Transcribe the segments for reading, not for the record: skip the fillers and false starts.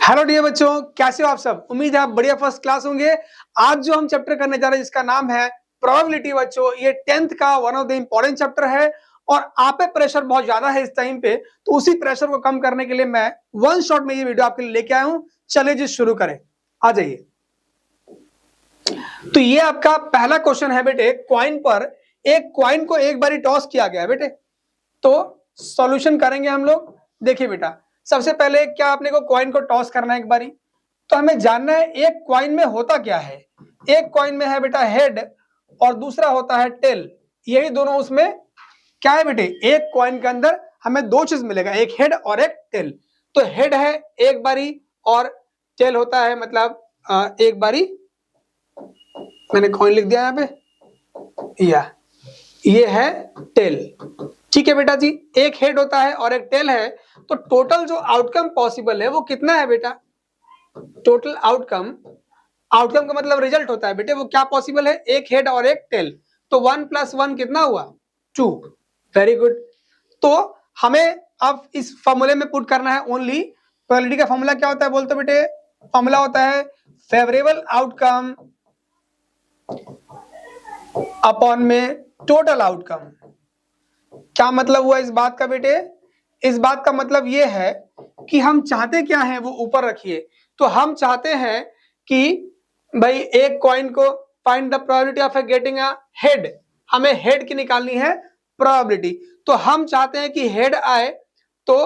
Hello dear बच्चों, कैसे हो आप सब। उम्मीद है आप बढ़िया फर्स्ट क्लास होंगे। आज जो हम चैप्टर करने जा रहे हैं जिसका नाम है प्रोबेबिलिटी बच्चों, ये 10th का one of the important chapter है और आप पे प्रेशर बहुत ज्यादा है इस टाइम पे, तो उसी प्रेशर को कम करने के लिए मैं वन शॉट में ये वीडियो आपके लिए लेके आया हूं। चलिए जी शुरू करें, आ जाइए। तो ये आपका पहला क्वेश्चन है बेटे, क्वाइन पर एक क्वाइन को एक बार टॉस किया गया है बेटे, तो सॉल्यूशन करेंगे हम लोग। देखिए बेटा, सबसे पहले क्या आपने को कॉइन को टॉस करना है एक बारी, तो हमें जानना है एक कॉइन में होता क्या है। एक कॉइन में है बेटा हेड और दूसरा होता है टेल, यही दोनों उसमें क्या है बेटे, एक कॉइन के अंदर हमें दो चीज मिलेगा, एक हेड और एक टेल। तो हेड है एक बारी और टेल होता है मतलब एक बारी। मैंने कॉइन लिख दिया यहाँ पे, या ये है टेल। ठीक है बेटा जी, एक हेड होता है और एक टेल है, तो टोटल जो आउटकम पॉसिबल है वो कितना है बेटा। टोटल आउटकम, आउटकम का मतलब रिजल्ट होता है बेटे, वो क्या पॉसिबल है, एक हेड और एक टेल। तो 1 + 1 कितना हुआ, 2। Very good. तो हमें अब इस फॉर्मूले में पुट करना है ओनली। प्रोबेबिलिटी का फॉर्मूला क्या होता है बोलते बेटे, फॉर्मूला होता है फेवरेबल आउटकम अपॉन में टोटल आउटकम। क्या मतलब हुआ इस बात का बेटे, इस बात का मतलब ये है कि हम चाहते क्या हैं वो ऊपर रखिए। तो हम चाहते हैं कि भाई एक कॉइन को find the probability of getting a head, हमें हेड की निकालनी है प्रोबेबिलिटी। तो हम चाहते हैं कि हेड आए, तो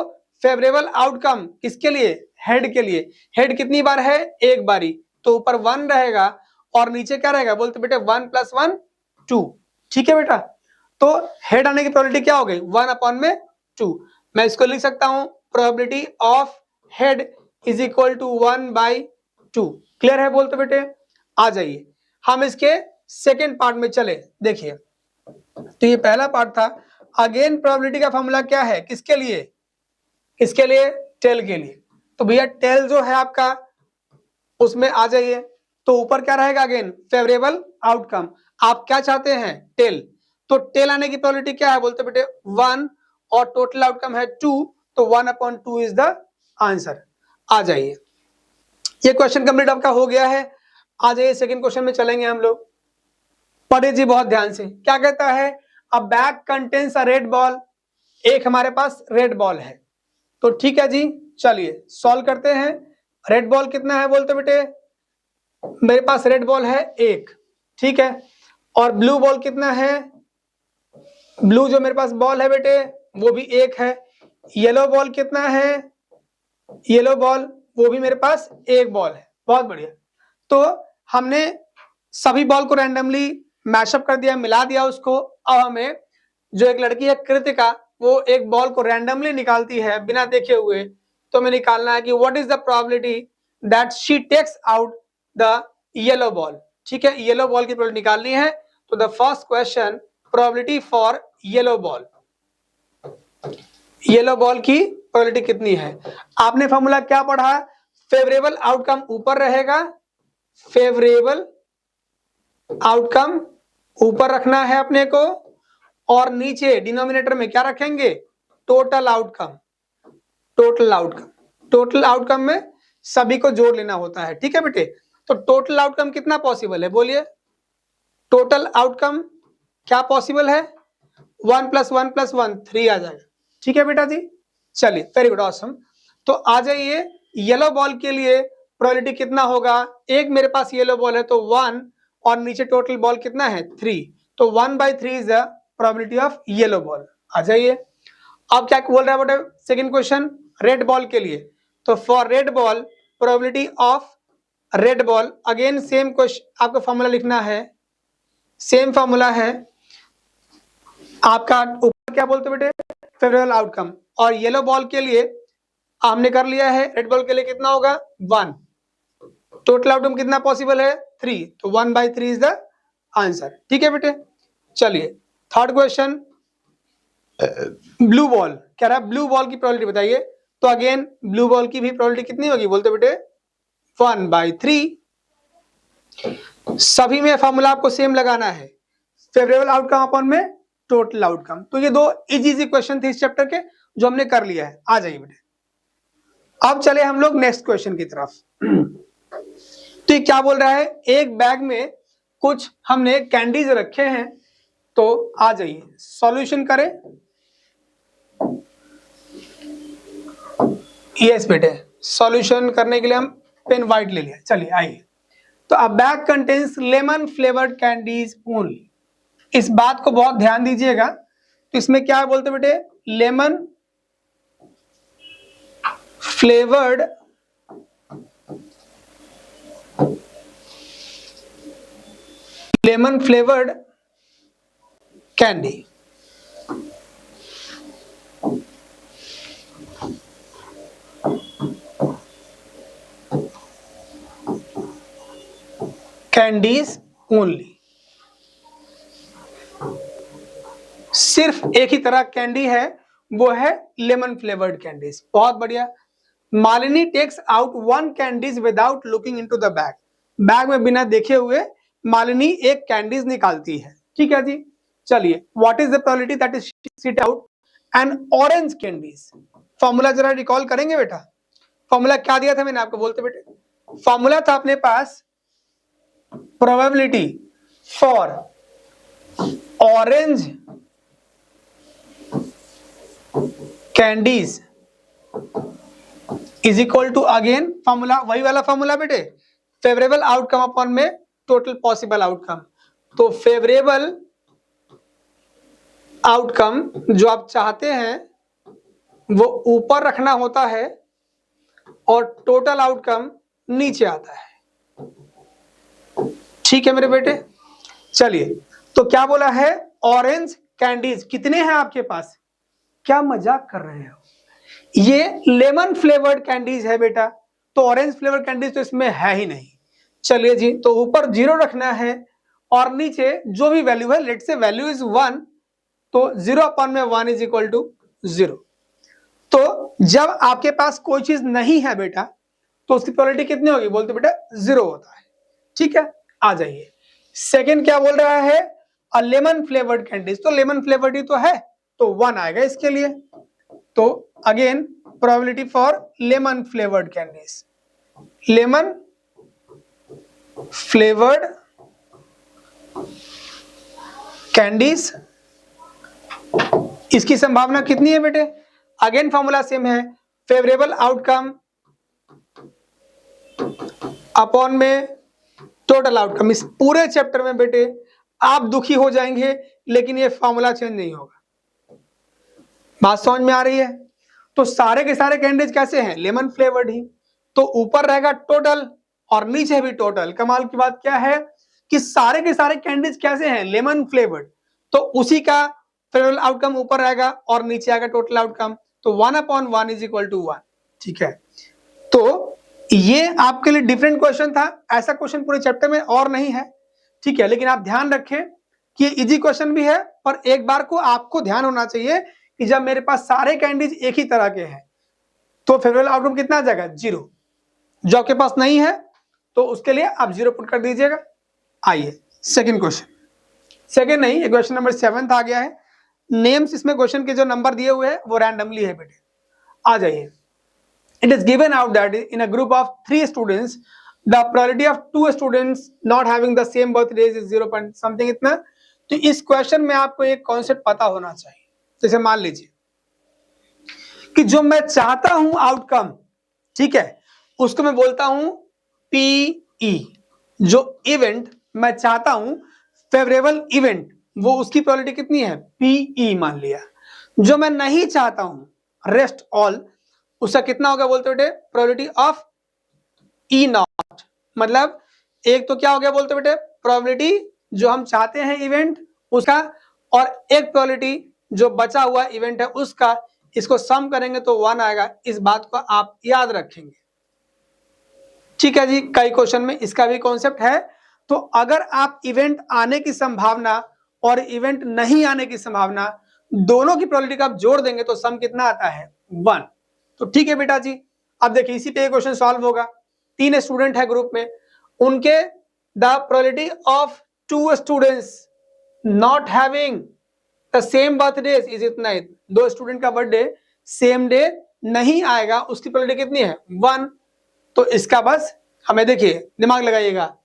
फेवरेबल आउटकम किसके लिए, हेड के लिए। हेड कितनी बार है, एक बारी, तो ऊपर 1 रहेगा और नीचे क्या रहेगा बोलते बेटे 1 + 1 2। ठीक है बेटा, तो हेड आने की प्रोबेबिलिटी क्या हो गई 1/2। मैं इसको लिख सकता हूं probability of head is equal to 1/2। Clear है बोलते बेटे। आ जाइए हम इसके सेकेंड पार्ट में चले। देखिए, तो ये पहला पार्ट था। अगेन प्रोबेबिलिटी का फॉर्मूला क्या है, किसके लिए, किसके लिए, टेल के लिए। तो भैया टेल जो है आपका उसमें आ जाइए, तो ऊपर क्या रहेगा अगेन फेवरेबल आउटकम। आप क्या चाहते हैं, टेल। तो टेल आने की प्रोबेबिलिटी क्या है बोलते बेटे 1 और टोटल आउटकम है 2, तो 1/2 इज द आंसर। आ जाइए, ये क्वेश्चन कंप्लीट आपका हो गया है। आ जाइए सेकंड क्वेश्चन में चलेंगे हम लोग। पढ़े जी बहुत ध्यान से, क्या कहता है, अ bag contains a red ball. एक हमारे पास रेड बॉल है, तो ठीक है जी, चलिए सॉल्व करते हैं। रेड बॉल कितना है बोलते बेटे, मेरे पास रेड बॉल है एक, ठीक है। और ब्लू बॉल कितना है, ब्लू जो मेरे पास बॉल है बेटे वो भी एक है। येलो बॉल कितना है, येलो बॉल वो भी मेरे पास एक बॉल है। बहुत बढ़िया। तो हमने सभी बॉल को रैंडमली मैशअप कर दिया, मिला दिया उसको। अब हमें जो एक लड़की है कृतिका, वो एक बॉल को रैंडमली निकालती है बिना देखे हुए, तो हमें निकालना है कि what is the probability that she takes out the yellow ball. ठीक है, येलो बॉल की प्रोबेबिलिटी निकालनी है। तो the first question, probability for yellow ball, yellow ball की प्रोबेबिलिटी कितनी है। आपने फॉर्मूला क्या पढ़ा, फेवरेबल आउटकम ऊपर रहेगा, फेवरेबल आउटकम ऊपर रखना है अपने को, और नीचे डिनोमिनेटर में क्या रखेंगे, total outcome. Total outcome, total outcome में सभी को जोड़ लेना होता है। ठीक है बेटे, तो टोटल आउटकम कितना पॉसिबल है बोलिए, टोटल आउटकम क्या पॉसिबल है, 1 + 1 + 1 3 आ जाएगा। ठीक है बेटा जी, चलिए वेरी गुड ऑसम। तो आ जाइए, येलो बॉल के लिए प्रोबेबिलिटी कितना होगा, एक मेरे पास येलो बॉल है तो 1 और नीचे टोटल बॉल कितना है 3, तो 1/3 is the probability of yellow ball. आ जाइए, अब क्या बोल रहा है बेटा सेकंड क्वेश्चन, रेड बॉल के लिए। तो for red ball probability of red ball, again same question, आपको फॉर्मूला लिखना है, सेम फॉर्मूला है आपका। ऊपर क्या बोलते बेटे, फेवरेबल आउटकम। और येलो बॉल के लिए हमने कर लिया है, रेड बॉल के लिए कितना होगा 1, टोटल आउटकम कितना पॉसिबल है 3, तो 1/3 इज द आंसर। ठीक है बेटे, चलिए थर्ड क्वेश्चन, ब्लू बॉल कह रहा है, ब्लू बॉल की प्रोबेबिलिटी बताइए। तो अगेन ब्लू बॉल की भी प्रोबेबिलिटी कितनी होगी बोलते बेटे 1/3। सभी में फॉर्मूला आपको सेम लगाना है, फेवरेबल आउटकम अपॉन में टोटल आउटकम। तो ये दो इजी क्वेश्चन थे इस चैप्टर के जो हमने कर लिया है। आ जाइए बेटे, अब चले हम लोग नेक्स्ट क्वेश्चन की तरफ। तो ये क्या बोल रहा है, एक बैग में कुछ हमने कैंडीज रखे हैं, तो आ जाइए सॉल्यूशन करें। यस बेटे, सॉल्यूशन करने के लिए हम पेन व्हाइट ले लिया। चलिए आइए। तो अ bag contains lemon flavoured candies only. इस बात को बहुत ध्यान दीजिएगा। तो इसमें क्या बोलते बेटे, lemon flavoured candy. Candies only, सिर्फ एक ही तरह कैंडी है, वो है लेमन फ्लेवर्ड कैंडीज। बहुत बढ़िया। Malini takes out one candies without looking into the bag. Bag में बिना देखे हुए मालिनी एक कैंडीज निकालती है। ठीक है जी। चलिए, what is the probability that is sit out an orange candies. Formula जरा रिकॉल करेंगे बेटा। फॉर्मूला क्या दिया था मैंने आपको, बोलते बेटे। फॉर्मूला था अपने पास, probability for orange candies is equal to, again formula वही वाला फॉर्मूला बेटे, फेवरेबल आउटकम अपॉन में टोटल पॉसिबल आउटकम। तो फेवरेबल आउटकम जो आप चाहते हैं वो ऊपर रखना होता है और टोटल आउटकम नीचे आता है। ठीक है मेरे बेटे। चलिए, तो क्या बोला है, ऑरेंज कैंडीज कितने हैं आपके पास। क्या मजाक कर रहे हो, ये लेमन फ्लेवर्ड कैंडीज है बेटा, तो ऑरेंज फ्लेवर्ड कैंडीज तो इसमें है ही नहीं। चलिए जी, तो ऊपर 0 रखना है और नीचे जो भी वैल्यू है, लेट से वैल्यू इज 1, तो 0 अपॉन में 1 इज इक्वल टू 0। तो जब आपके पास कोई चीज नहीं है बेटा, तो उसकी प्रोबेबिलिटी कितनी होगी, बोलते बेटा 0 होता है। ठीक है, आ जाइए। सेकेंड क्या बोल रहा है, अ लेमन फ्लेवर्ड कैंडीज, तो लेमन फ्लेवर्ड ही तो है, तो 1 आएगा इसके लिए। तो again probability for lemon flavoured candies, lemon flavoured candies, इसकी संभावना कितनी है बेटे, अगेन फॉर्मूला सेम है, फेवरेबल आउटकम अपॉन में टोटल आउटकम। इस पूरे चैप्टर में बेटे आप दुखी हो जाएंगे, लेकिन ये फॉर्मूला चेंज नहीं होगा। बात समझ में आ रही है। तो सारे के सारे कैंडीज कैसे हैं, लेमन फ्लेवर्ड ही, तो ऊपर रहेगा टोटल और नीचे भी टोटल। कमाल की बात क्या है कि सारे के सारे कैंडीज कैसे हैं, लेमन फ्लेवर्ड, तो उसी का फेवरेबल आउटकम ऊपर रहेगा और नीचे आएगा टोटल आउटकम। तो 1 अपॉन 1 इज इक्वल टू 1। ठीक है, तो ये आपके लिए डिफरेंट क्वेश्चन था, ऐसा क्वेश्चन पूरे चैप्टर में और नहीं है। ठीक है, लेकिन आप ध्यान रखें कि ये इजी क्वेश्चन भी है, पर एक बार को आपको ध्यान होना चाहिए कि जब मेरे पास सारे कैंडीज एक ही तरह के हैं तो फेवरेबल आउटकम कितना आ जाएगा, 0। जो आपके पास नहीं है तो उसके लिए आप 0 पुट कर दीजिएगा। आइए सेकंड क्वेश्चन, सेकंड नहीं, क्वेश्चन नंबर 7 आ गया है। नेम्स इसमें क्वेश्चन के जो नंबर दिए हुए हैं वो रैंडमली है बेटे। आ जाइए। It is given out that in a group of 3 students, the probability of 2 students not having the same birthdays is 0 point something इतना। तो इस क्वेश्चन में आपको एक कॉन्सेप्ट पता होना चाहिए। जैसे मान लीजिए कि जो मैं चाहता हूं आउटकम, ठीक है, उसको मैं बोलता हूं पीई। जो इवेंट मैं चाहता हूं, फेवरेबल इवेंट, वो उसकी प्रोबेबिलिटी कितनी है, पीई मान लिया। जो मैं नहीं चाहता हूं, रेस्ट ऑल, उसका कितना होगा बोलते बेटे, प्रोबेबिलिटी ऑफ ई नॉट। मतलब एक तो क्या हो गया बोलते बेटे, प्रोबेबिलिटी जो हम चाहते हैं इवेंट उसका, और एक प्रोबेबिलिटी जो बचा हुआ इवेंट है उसका, इसको सम करेंगे तो 1 आएगा। इस बात को आप याद रखेंगे। ठीक है जी, कई क्वेश्चन में इसका भी कॉन्सेप्ट है। तो अगर आप इवेंट आने की संभावना और इवेंट नहीं आने की संभावना दोनों की प्रोबेबिलिटी का आप जोड़ देंगे तो सम कितना आता है, 1। तो ठीक है बेटा जी, अब देखिए इसी पे क्वेश्चन सॉल्व होगा। 3 स्टूडेंट है ग्रुप में, उनके the probability of 2 students not having the same birthday is इतना। 2 स्टूडेंट का बर्थडे सेम डे नहीं आएगा उसकी प्रोबेबिलिटी कितनी है 1। तो इसका बस हमें देखिए दिमाग लगाइएगा,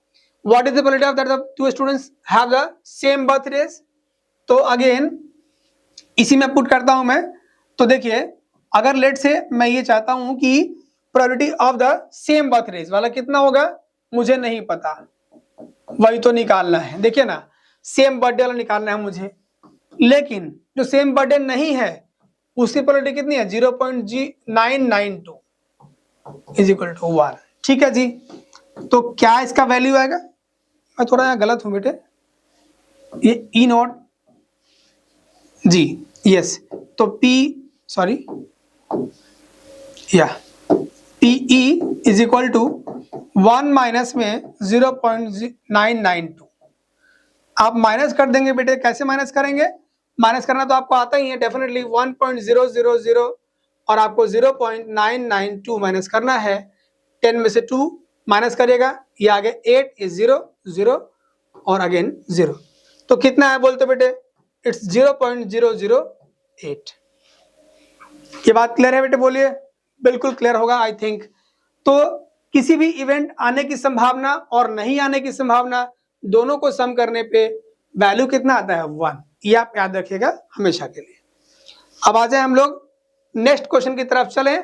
what is the probability of that the two students have the same birthdays. तो अगेन इसी में पुट करता हूं मैं। तो देखिए अगर लेट से मैं ये चाहता हूं कि probability of the same birthdays वाला कितना होगा, मुझे नहीं पता, वही तो निकालना है। देखिए ना, सेम बर्थडे वाला निकालना है मुझे, लेकिन जो सेम बर्थडे नहीं है उसकी प्रोबेबिलिटी कितनी है 0.992 इज इक्वल टू 1। ठीक है जी, तो क्या इसका वैल्यू आएगा, मैं थोड़ा यहाँ गलत हूं बेटे, ये ई नॉट जी, यस, तो पी सॉरी या P E is equal to 1 minus में 0.992। आप माइनस कर देंगे बेटे, कैसे माइनस करेंगे, माइनस करना तो आपको आता ही है डेफिनेटली, 1.000 और आपको 0.992 माइनस करना है। 10 में से 2 माइनस करिएगा, ये आगे 8 इज 0 0 और अगेन 0, तो कितना है बोलते बेटे, इट्स 0.008। ये बात क्लियर है बेटे, बोलिए। बिल्कुल क्लियर होगा आई थिंक। तो किसी भी इवेंट आने की संभावना और नहीं आने की संभावना दोनों को सम करने पे वैल्यू कितना आता है 1, ये आप याद रखिएगा हमेशा के लिए। अब आ जाए हम लोग नेक्स्ट क्वेश्चन की तरफ चलें।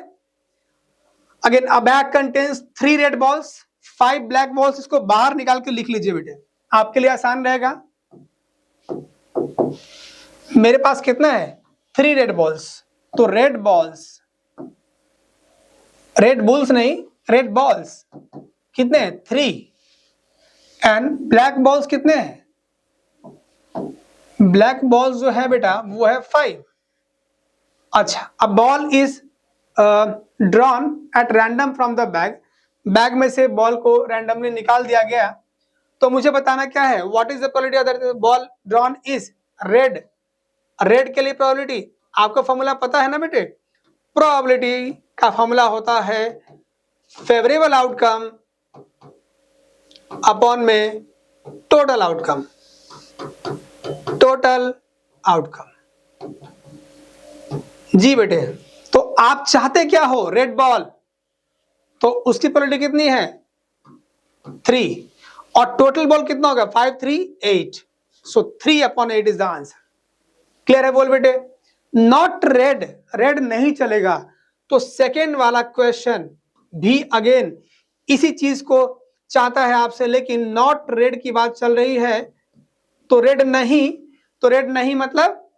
Again a bag contains 3 red balls 5 black balls, इसको बाहर निकाल के लिख लीजिए बेटे, आपके लिए आसान रहेगा। मेरे पास कितना है 3 रेड बॉल्स, तो रेड बॉल्स, रेड बुल्स नहीं, रेड बॉल्स कितने हैं 3 एंड ब्लैक बॉल्स कितने हैं, ब्लैक बॉल्स जो है बेटा वो है 5। अच्छा, अब ball is drawn at random from the bag, bag में से बॉल को रैंडमली निकाल दिया गया, तो मुझे बताना क्या है, what is the probability of that ball drawn is red. Red के लिए प्रोबेबिलिटी आपको फॉर्मूला पता है ना बेटे, प्रोबेबिलिटी का फॉर्मूला होता है फेवरेबल आउटकम अपॉन में टोटल आउटकम, टोटल आउटकम जी बेटे। तो आप चाहते क्या हो, रेड बॉल, तो उसकी प्रोबेबिलिटी कितनी है 3 और टोटल बॉल कितना होगा 5 3 8, सो 3/8 इज द आंसर। क्लियर है बोल बेटे। नॉट रेड, रेड नहीं चलेगा, तो सेकेंड वाला क्वेश्चन भी अगेन इसी चीज को चाहता है आपसे, लेकिन नॉट रेड की बात चल रही है, तो रेड नहीं, तो रेड नहीं मतलब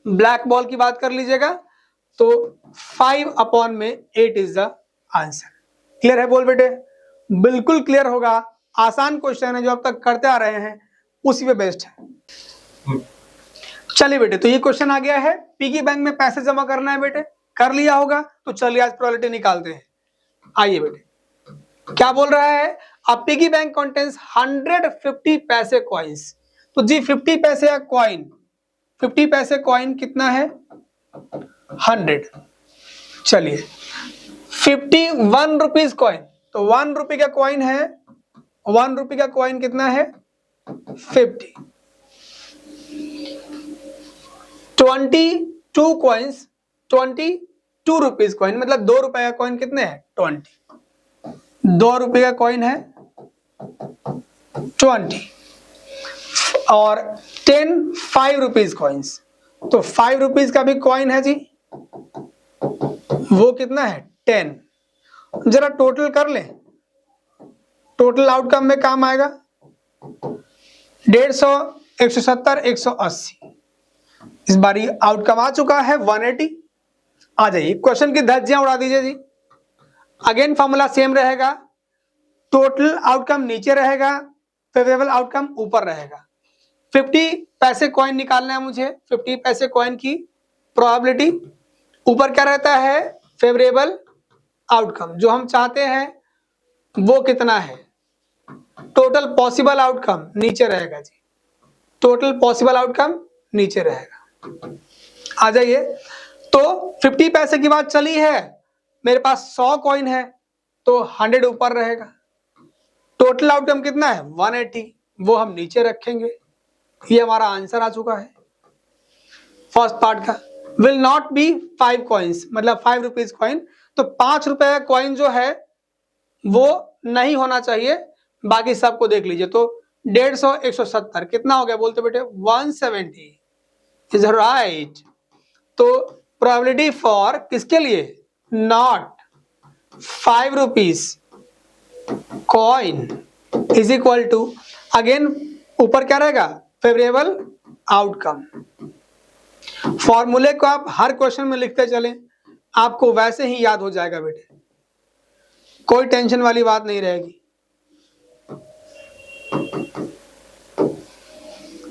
ब्लैक बॉल की बात कर लीजिएगा, तो 5/8 इज द आंसर। क्लियर है बोल बेटे, बिल्कुल क्लियर होगा, आसान क्वेश्चन है जो अब तक करते आ रहे हैं उसी पे बेस्ड है। चलिए बेटे, तो ये क्वेश्चन आ गया है, पिगी बैंक में पैसे जमा करना है बेटे, कर लिया होगा, तो चलिए आज प्रोबेबिलिटी निकालते हैं। आइए बेटे, क्या बोल रहा है, अ पिगी बैंक कंटेन्स 150 पैसे कॉइन्स, तो जी 50 पैसे का कॉइन, 50 पैसे कॉइन कितना है 100, चलिए 51 रुपीज कॉइन, तो 1 रुपये का कॉइन है, 1 रुपये का कॉइन कितना है 50, 22 कॉइन्स, 22 रुपीज कॉइन मतलब 2 रुपए का कॉइन कितने हैं 20, 2 रुपए का कॉइन है 20 और 10 5 रुपीज कॉइन्स, तो 5 रुपीज का भी कॉइन है जी, वो कितना है 10। जरा टोटल कर ले, टोटल आउटकम में काम आएगा 150 170 180, इस बार आउटकम आ चुका है 180। आ जाइए, क्वेश्चन की धज्जियां उड़ा दीजिए जी। अगेन फॉर्मूला सेम रहेगा, टोटल आउटकम नीचे रहेगा, फेवरेबल आउटकम ऊपर रहेगा। 50 पैसे कॉइन निकालना है मुझे, 50 पैसे कॉइन की प्रोबेबिलिटी, ऊपर क्या रहता है फेवरेबल आउटकम, जो हम चाहते हैं वो कितना है, टोटल पॉसिबल आउटकम नीचे रहेगा जी, टोटल पॉसिबल आउटकम नीचे रहेगा। आ जाइए, तो 50 पैसे की बात चली है, मेरे पास 100 कॉइन है तो 100 ऊपर रहेगा, टोटल आउटकम कितना है 180, वो हम नीचे रखेंगे। ये हमारा आंसर आ चुका है फर्स्ट पार्ट का। विल नॉट बी 5 कॉइन्स, मतलब 5 रुपीज कॉइन। तो 5 रुपए का कॉइन जो है वो नहीं होना चाहिए, बाकी सबको देख लीजिए। तो 150, 170 कितना हो गया बोलते बेटे? 170 इज राइट। तो प्रोबेबिलिटी फॉर किसके लिए? Not 5 rupees coin is equal to, again ऊपर क्या रहेगा? Favourable outcome. फॉर्मूले को आप हर क्वेश्चन में लिखते चलें, आपको वैसे ही याद हो जाएगा बेटे, कोई टेंशन वाली बात नहीं रहेगी।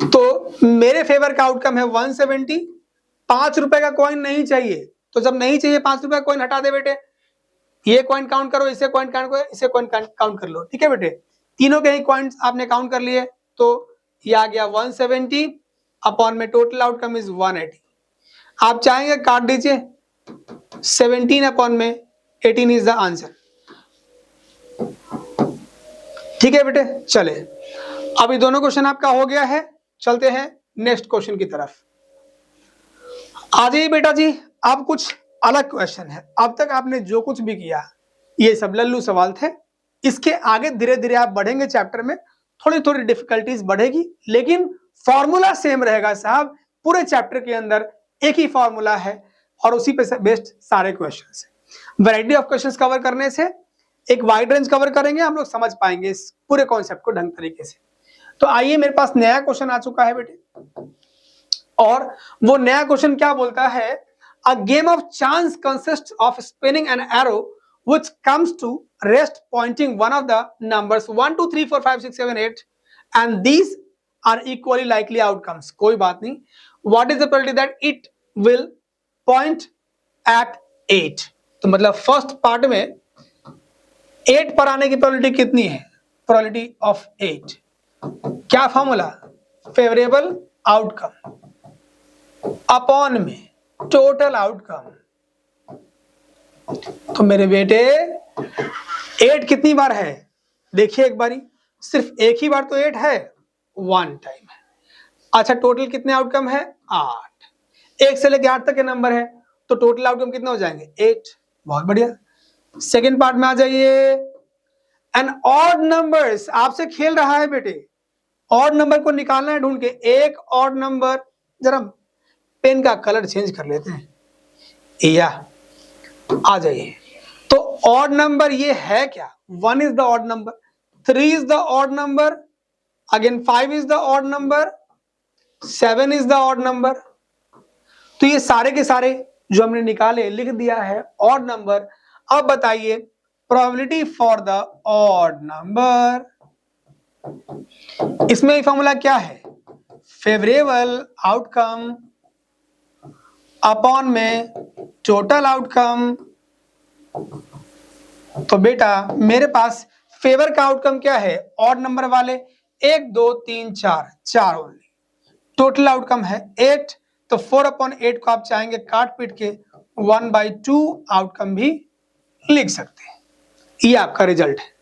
तो मेरे फेवर का आउटकम है 170। 5 रुपए का कॉइन नहीं चाहिए, तो जब नहीं चाहिए 5 रुपए का कॉइन हटा दे बेटे। ये कॉइन काउंट करो, इसे कॉइन काउंट करो, इसे कॉइन काउंट कर लो, ठीक है बेटे। तीनों के ही कॉइन्स आपने काउंट कर लिए, तो ये आ गया 170 अपॉन में टोटल आउटकम इज 180। आप चाहेंगे काट दीजिए, 17 अपॉन में 18 इज द आंसर। ठीक है बेटे, चले अभी दोनों क्वेश्चन आपका हो गया है, चलते हैं नेक्स्ट क्वेश्चन की तरफ। आ जाइए बेटा जी, अब कुछ अलग क्वेश्चन है। अब तक आपने जो कुछ भी किया ये सब लल्लू सवाल थे। इसके आगे धीरे धीरे आप बढ़ेंगे चैप्टर में, थोड़ी थोड़ी डिफिकल्टीज बढ़ेगी, लेकिन फॉर्मूला सेम रहेगा साहब। पूरे चैप्टर के अंदर एक ही फॉर्मूला है और उसी पे बेस्ड सारे क्वेश्चन है। वैरायटी ऑफ क्वेश्चन कवर करने से एक वाइड रेंज कवर करेंगे, हम लोग समझ पाएंगे इस पूरे कॉन्सेप्ट को ढंग तरीके से। तो आइए, मेरे पास नया क्वेश्चन आ चुका है बेटे, और वो नया क्वेश्चन क्या बोलता है? A game of chance consist of spinning an arrow which comes to rest pointing one of the numbers 1 2 3 4 5 6 7 8 and these are equally likely outcomes। कोई बात नहीं। what is the probability that it will point at 8? तो मतलब first part में 8 पर आने की probability कितनी है? प्रोबेबिलिटी ऑफ 8, क्या फॉर्मूला? फेवरेबल आउटकम अपॉन में टोटल आउटकम। तो मेरे बेटे 8 कितनी बार है? देखिए एक बारी, सिर्फ एक ही बार तो 8 है, 1 टाइम है। अच्छा, टोटल कितने आउटकम है? 8। 1 से लेके 8 तक के नंबर है, तो टोटल आउटकम कितने हो जाएंगे? 8। बहुत बढ़िया। सेकेंड पार्ट में आ जाइए। एन ऑड नंबर्स, आपसे खेल रहा है बेटे, ऑड नंबर को निकालना है ढूंढ के। एक ऑड नंबर, जरा पेन का कलर चेंज कर लेते हैं, या आ जाइए। तो ऑड नंबर ये है क्या? 1 is the odd number, 3 is the odd number, again 5 is the odd number, 7 is the odd number. तो ये सारे के सारे जो हमने निकाले लिख दिया है ऑड नंबर। अब बताइए probability for the odd number, इसमें फॉर्मूला क्या है? फेवरेबल आउटकम अपॉन में टोटल आउटकम। तो बेटा मेरे पास फेवर का आउटकम क्या है? ऑड नंबर वाले 1 2 3 4, 4 ओनली। टोटल आउटकम है 8, तो 4/8 को आप चाहेंगे काट पीट के 1/2 आउटकम भी लिख सकते हैं। ये आपका रिजल्ट है।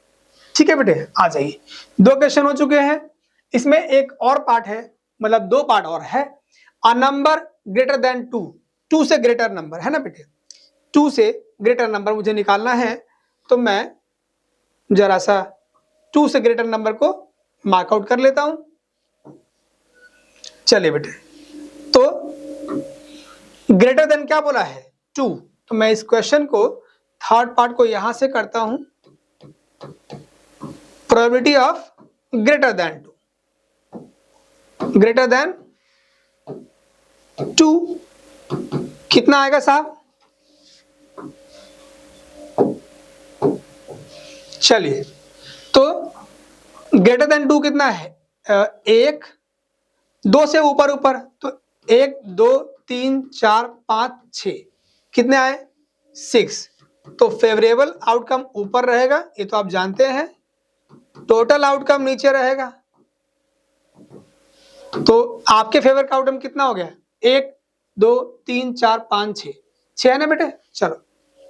ठीक है बेटे, आ जाइए। 2 क्वेश्चन हो चुके हैं, इसमें एक और पार्ट है, मतलब 2 पार्ट और है। अ नंबर ग्रेटर देन 2, 2 से ग्रेटर नंबर है ना बेटे, 2 से ग्रेटर नंबर मुझे निकालना है। तो मैं जरा सा 2 से ग्रेटर नंबर को मार्कआउट कर लेता हूं। चलिए बेटे, तो ग्रेटर देन क्या बोला है? 2। तो मैं इस क्वेश्चन को थर्ड पार्ट को यहां से करता हूं, probability of greater than 2, greater than 2 कितना आएगा साहब? चलिए, तो ग्रेटर देन 2 कितना है? 1, 2 से ऊपर ऊपर, तो 1 2 3 4 5 6, कितने आए? 6। तो फेवरेबल आउटकम ऊपर रहेगा, ये तो आप जानते हैं, टोटल आउटकम नीचे रहेगा। तो आपके फेवर का आउटकम कितना हो गया? 1 2 3 4 5 6, 6 है ना बेटे? चलो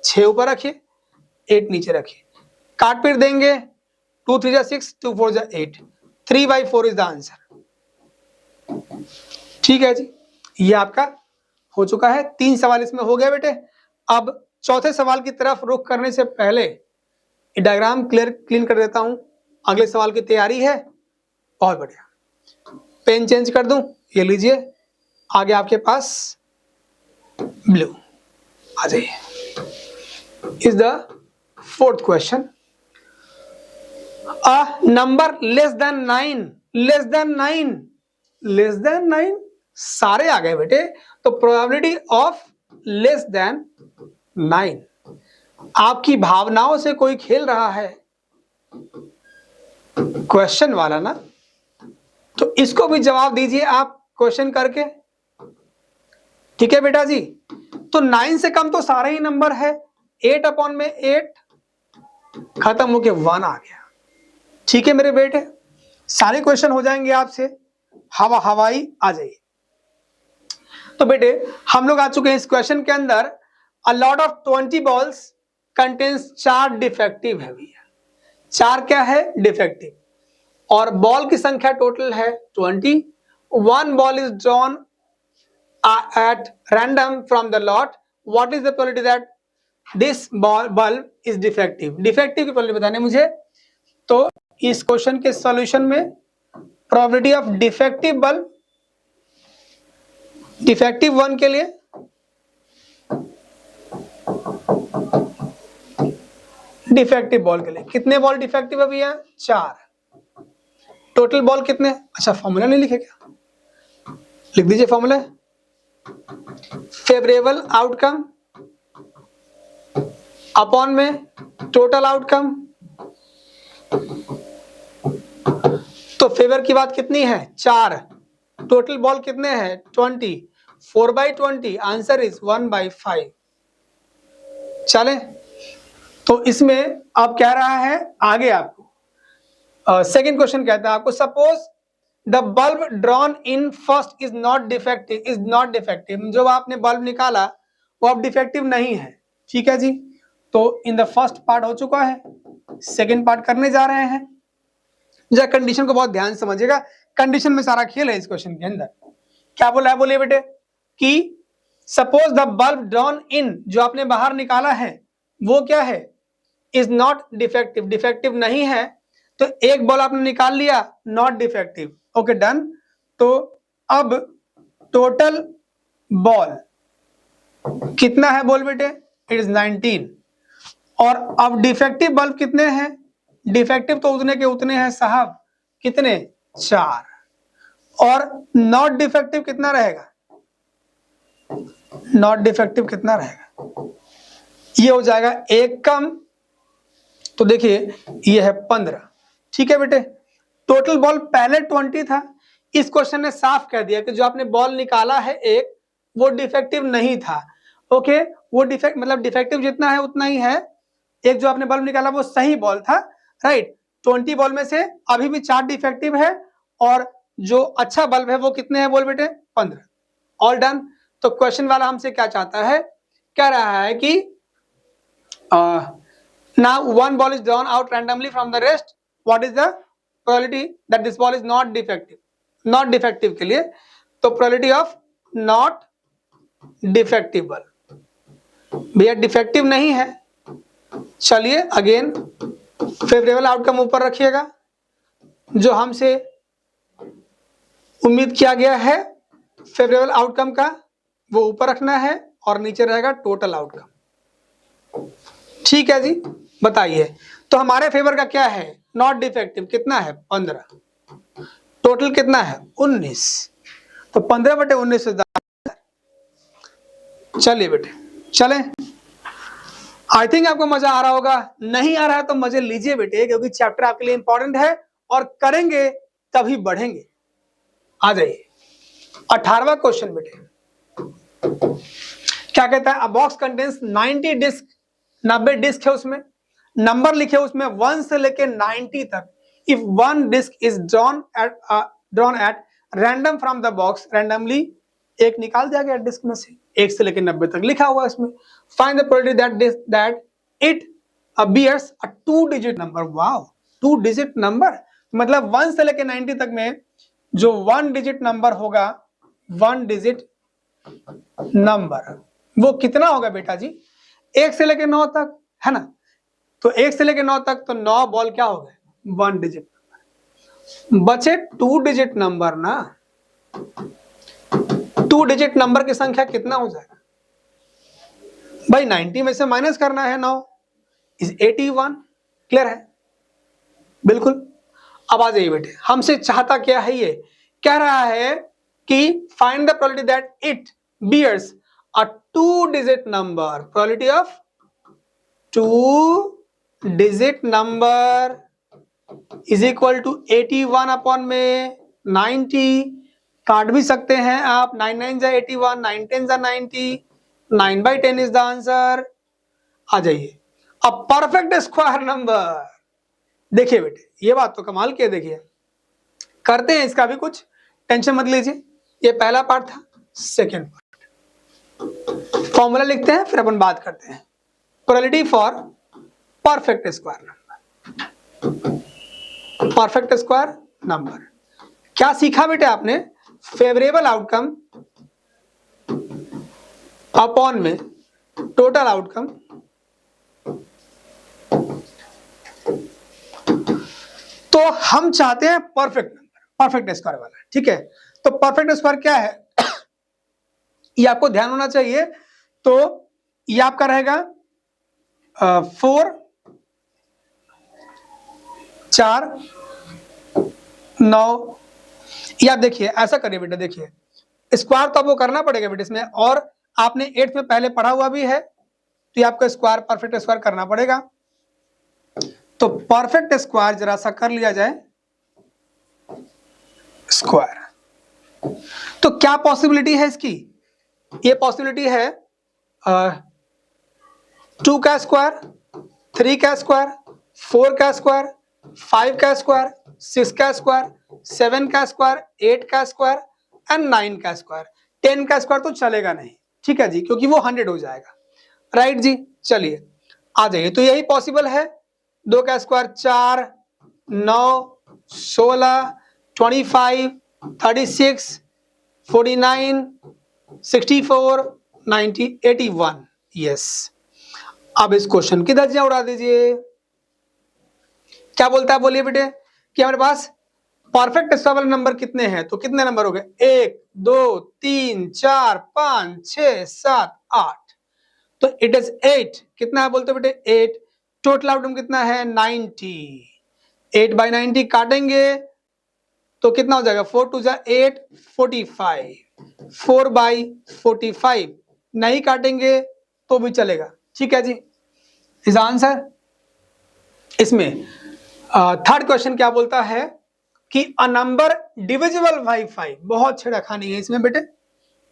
6 ऊपर रखिए, 8 नीचे रखिए, काट पीट देंगे। 2 3 6, 2 4 8, 3/4 इज द आंसर। ठीक है जी, ये आपका हो चुका है, 3 सवाल इसमें हो गए बेटे। अब चौथे सवाल की तरफ रुख करने से पहले डायग्राम क्लीन कर देता हूं, अगले सवाल की तैयारी है। बहुत बढ़िया, पेन चेंज कर दूं, ये लीजिए, आगे आपके पास ब्लू आ जाइए। Is the fourth question, a number less then 9, less than 9, less than 9 सारे आ गए बेटे, तो प्रोबेबिलिटी ऑफ लेस देन 9, आपकी भावनाओं से कोई खेल रहा है क्वेश्चन वाला ना, तो इसको भी जवाब दीजिए आप क्वेश्चन करके, ठीक है बेटा जी। तो 9 से कम तो सारे ही नंबर है, 8 अपॉन में 8 खत्म होके 1 आ गया, ठीक है मेरे बेटे, सारे क्वेश्चन हो जाएंगे आपसे, हवाई आ जाइए। तो बेटे हम लोग आ चुके हैं इस क्वेश्चन के अंदर, a lot of 20 balls contains 4 defective है भैया, 4 क्या है डिफेक्टिव, और बॉल की संख्या टोटल है 20, 1 ball is drawn at random from the lot, what is the probability that this bulb is defective, defective की प्रोबेबिलिटी बताने मुझे। तो इस क्वेश्चन के सॉल्यूशन में probability of defective bulb, defective 1 के लिए डिफेक्टिव बॉल के लिए कितने बॉल डिफेक्टिव है भैया, 4, टोटल बॉल कितने, अच्छा फॉर्मूला नहीं लिखे क्या, लिख दीजिए फॉर्मूला, फेवरेबल आउटकम अपॉन में टोटल आउटकम, तो फेवर की बात कितनी है 4, टोटल बॉल कितने हैं 20, 4/20 आंसर इज 1/5। चले, तो इसमें अब कह रहा है आगे आपको सेकंड क्वेश्चन कहता है आपको, suppose the bulb drawn in first is not defective, is not defective, जो आपने बल्ब निकाला वो अब डिफेक्टिव नहीं है, ठीक है जी। तो इन द फर्स्ट पार्ट हो चुका है, सेकंड पार्ट करने जा रहे हैं, जरा कंडीशन को बहुत ध्यान समझिएगा, कंडीशन में सारा खेल है इस क्वेश्चन के अंदर। क्या बोला है बोलिए बेटे, कि suppose the bulb drawn in, जो आपने बाहर निकाला है वो क्या है, इज नॉट डिफेक्टिव, डिफेक्टिव नहीं है, तो एक बॉल आपने निकाल लिया नॉट डिफेक्टिव, ओके डन। तो अब टोटल बॉल कितना है बोल बेटे, इट इज 19, और अब डिफेक्टिव बल्ब कितने हैं, डिफेक्टिव तो उतने के उतने हैं साहब, कितने 4, और नॉट डिफेक्टिव कितना रहेगा, नॉट डिफेक्टिव कितना रहेगा, ये हो जाएगा 1 कम, तो देखिए ये है 15, ठीक है बेटे। टोटल बॉल पहले 20 था, इस क्वेश्चन ने साफ कह दिया कि जो आपने बॉल निकाला है एक, वो डिफेक्टिव नहीं था, ओके, वो डिफेक्ट मतलब डिफेक्टिव जितना है उतना ही है, एक जो आपने बल्ब निकाला वो सही बॉल था, राइट। 20 बॉल में से अभी भी 4 डिफेक्टिव है, और जो अच्छा बल्ब है वो कितने हैं बोल बेटे 15, ऑल डन। तो क्वेश्चन वाला हमसे क्या चाहता है, कह रहा है कि now one ball is drawn out randomly from the rest, what is the probability that this ball is not defective, not defective के लिए, तो probability of not defective ball, भैया डिफेक्टिव नहीं है, चलिए अगेन फेवरेबल आउटकम ऊपर रखिएगा, जो हमसे उम्मीद किया गया है फेवरेबल आउटकम का वो ऊपर रखना है, और नीचे रहेगा टोटल आउटकम, ठीक है जी। बताइए, तो हमारे फेवर का क्या है, नॉट डिफेक्टिव कितना है 15, टोटल कितना है 19, तो 15/19 से चलिए बेटे चले। आई थिंक आपको मजा आ रहा होगा, नहीं आ रहा है तो मजे लीजिए बेटे, क्योंकि चैप्टर आपके लिए इंपॉर्टेंट है, और करेंगे तभी बढ़ेंगे। आ जाइए 18वां क्वेश्चन बेटे, क्या कहता है, a box contains 90 disc, 90 disc है उसमें, नंबर लिखे उसमें 1 से लेके 90 तक, if 1 disc is drawn at random from the box, randomly एक निकाल दिया गया डिस्क में से, 1 से लेके 90 तक लिखा हुआ है इसमें, find the probability that it bears a 2-digit number, wow 2 digit number, मतलब 1 से लेके 90 तक में जो 1 डिजिट नंबर होगा, 1 डिजिट नंबर, वो कितना होगा बेटा जी? 1 से लेके 9 तक, है ना? तो 1 से लेके 9 तक, तो 9 बॉल क्या हो गए? 1 डिजिट। बचे 2 डिजिट नंबर ना। 2 डिजिट नंबर की संख्या कितना हो जाएगा भाई? 90 में से माइनस करना है 9 इज 81। क्लियर है? बिल्कुल। अब आ जाइए बेटे, हमसे चाहता क्या है? ये कह रहा है कि find the probability that it bears a 2 digit number. Probability of 2 digit number is equal to 81 upon में 90। काट भी सकते हैं आप, 9 9 जा 81, 9 10 जा 90, 9/10 इज द आंसर। आ जाइए अब परफेक्ट स्क्वायर नंबर। देखिए बेटे, ये बात तो कमाल की है। देखिए, करते हैं इसका भी कुछ, टेंशन मत लीजिए। ये पहला पार्ट था। सेकेंड पार्ट, फॉर्मूला लिखते हैं फिर अपन बात करते हैं। Probability for perfect square number. Perfect square number क्या सीखा बेटे आपने? फेवरेबल आउटकम अपॉन में टोटल आउटकम। तो हम चाहते हैं परफेक्ट नंबर, परफेक्ट स्क्वायर वाला, ठीक है? तो परफेक्ट स्क्वायर क्या है ये आपको ध्यान होना चाहिए। तो ये आपका रहेगा 4 4 9। ये आप देखिए, ऐसा करिए बेटा, देखिए स्क्वायर तो आपको करना पड़ेगा बेटा इसमें, और आपने 8th में पहले पढ़ा हुआ भी है, तो ये आपको स्क्वायर, परफेक्ट स्क्वायर करना पड़ेगा। तो परफेक्ट स्क्वायर जरा सा कर लिया जाए स्क्वायर। तो क्या पॉसिबिलिटी है इसकी? ये पॉसिबिलिटी है 2 का स्क्वायर, 3 का स्क्वायर, 4 का स्क्वायर, 5 का स्क्वायर, 6 का स्क्वायर, 7 का स्क्वायर, 8 का स्क्वायर एंड 9 का स्क्वायर। 10 का स्क्वायर तो चलेगा नहीं, ठीक है जी, क्योंकि वो 100 हो जाएगा। राइट जी, चलिए आ जाइए। तो यही पॉसिबल है। 2 का स्क्वायर 4, 9, 16, 25, 36, 49, 64, 90, 81। यस। अब इस क्वेश्चन की धज्जियां उड़ा दीजिए। क्या बोलता है? बोलिए बेटे कि हमारे पास परफेक्ट स्क्वायर नंबर कितने हैं? तो कितने नंबर हो गए? 1 2 3 4 5 6 7 8। तो इट इज 8। कितना है बोलते बेटे? 8। टोटल आउटकम कितना है? 90। 8/90 काटेंगे तो कितना हो जाएगा? 4 2 जा 8, 45। 4/45 नहीं काटेंगे तो भी चलेगा, ठीक है जी। इस आंसर इसमें थर्ड क्वेश्चन क्या बोलता है कि अ नंबर डिविजिबल बाई 5। बहुत छेड़खानी है इसमें बेटे।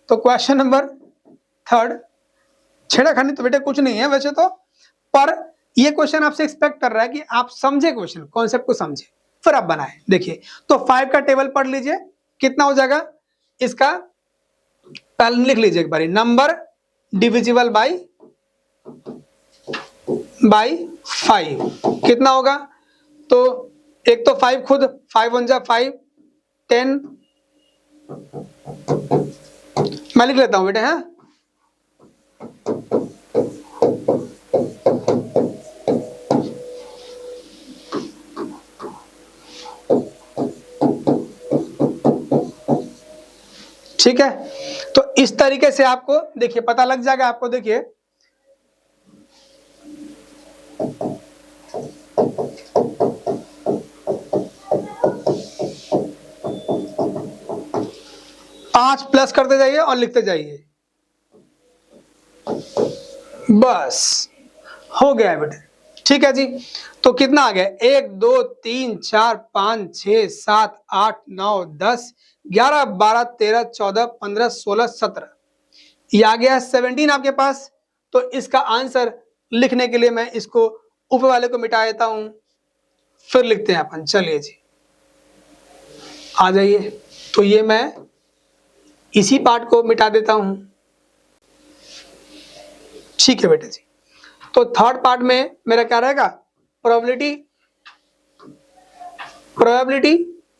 तो क्वेश्चन नंबर थर्ड, छेड़खानी तो बेटे कुछ नहीं है वैसे तो, पर ये क्वेश्चन आपसे एक्सपेक्ट कर रहा है कि आप समझे क्वेश्चन, कॉन्सेप्ट को समझे, फिर आप बनाए। देखिए, तो 5 का टेबल पढ़ लीजिए, कितना हो जाएगा इसका? पहले लिख लीजिए एक बार, नंबर डिविजिबल बाई 5 कितना होगा? तो एक तो 5 खुद, 5 1 जा 5, 10। मैं लिख लेता हूं बेटे, हाँ। ठीक है, तो इस तरीके से आपको देखिए पता लग जाएगा आपको। देखिए पांच प्लस करते जाइए और लिखते जाइए, बस हो गया बेटे। ठीक है जी, तो कितना आ गया? 1 2 3 4 5 6 7 8 9 10 11 12 13 14 15 16 17, ये आ गया 17 आपके पास। तो इसका आंसर लिखने के लिए मैं इसको ऊपर वाले को मिटा देता हूं, फिर लिखते हैं अपन। चलिए जी, आ जाइए। तो ये मैं इसी पार्ट को मिटा देता हूं, ठीक है बेटे जी। तो थर्ड पार्ट में मेरा क्या रहेगा? Probability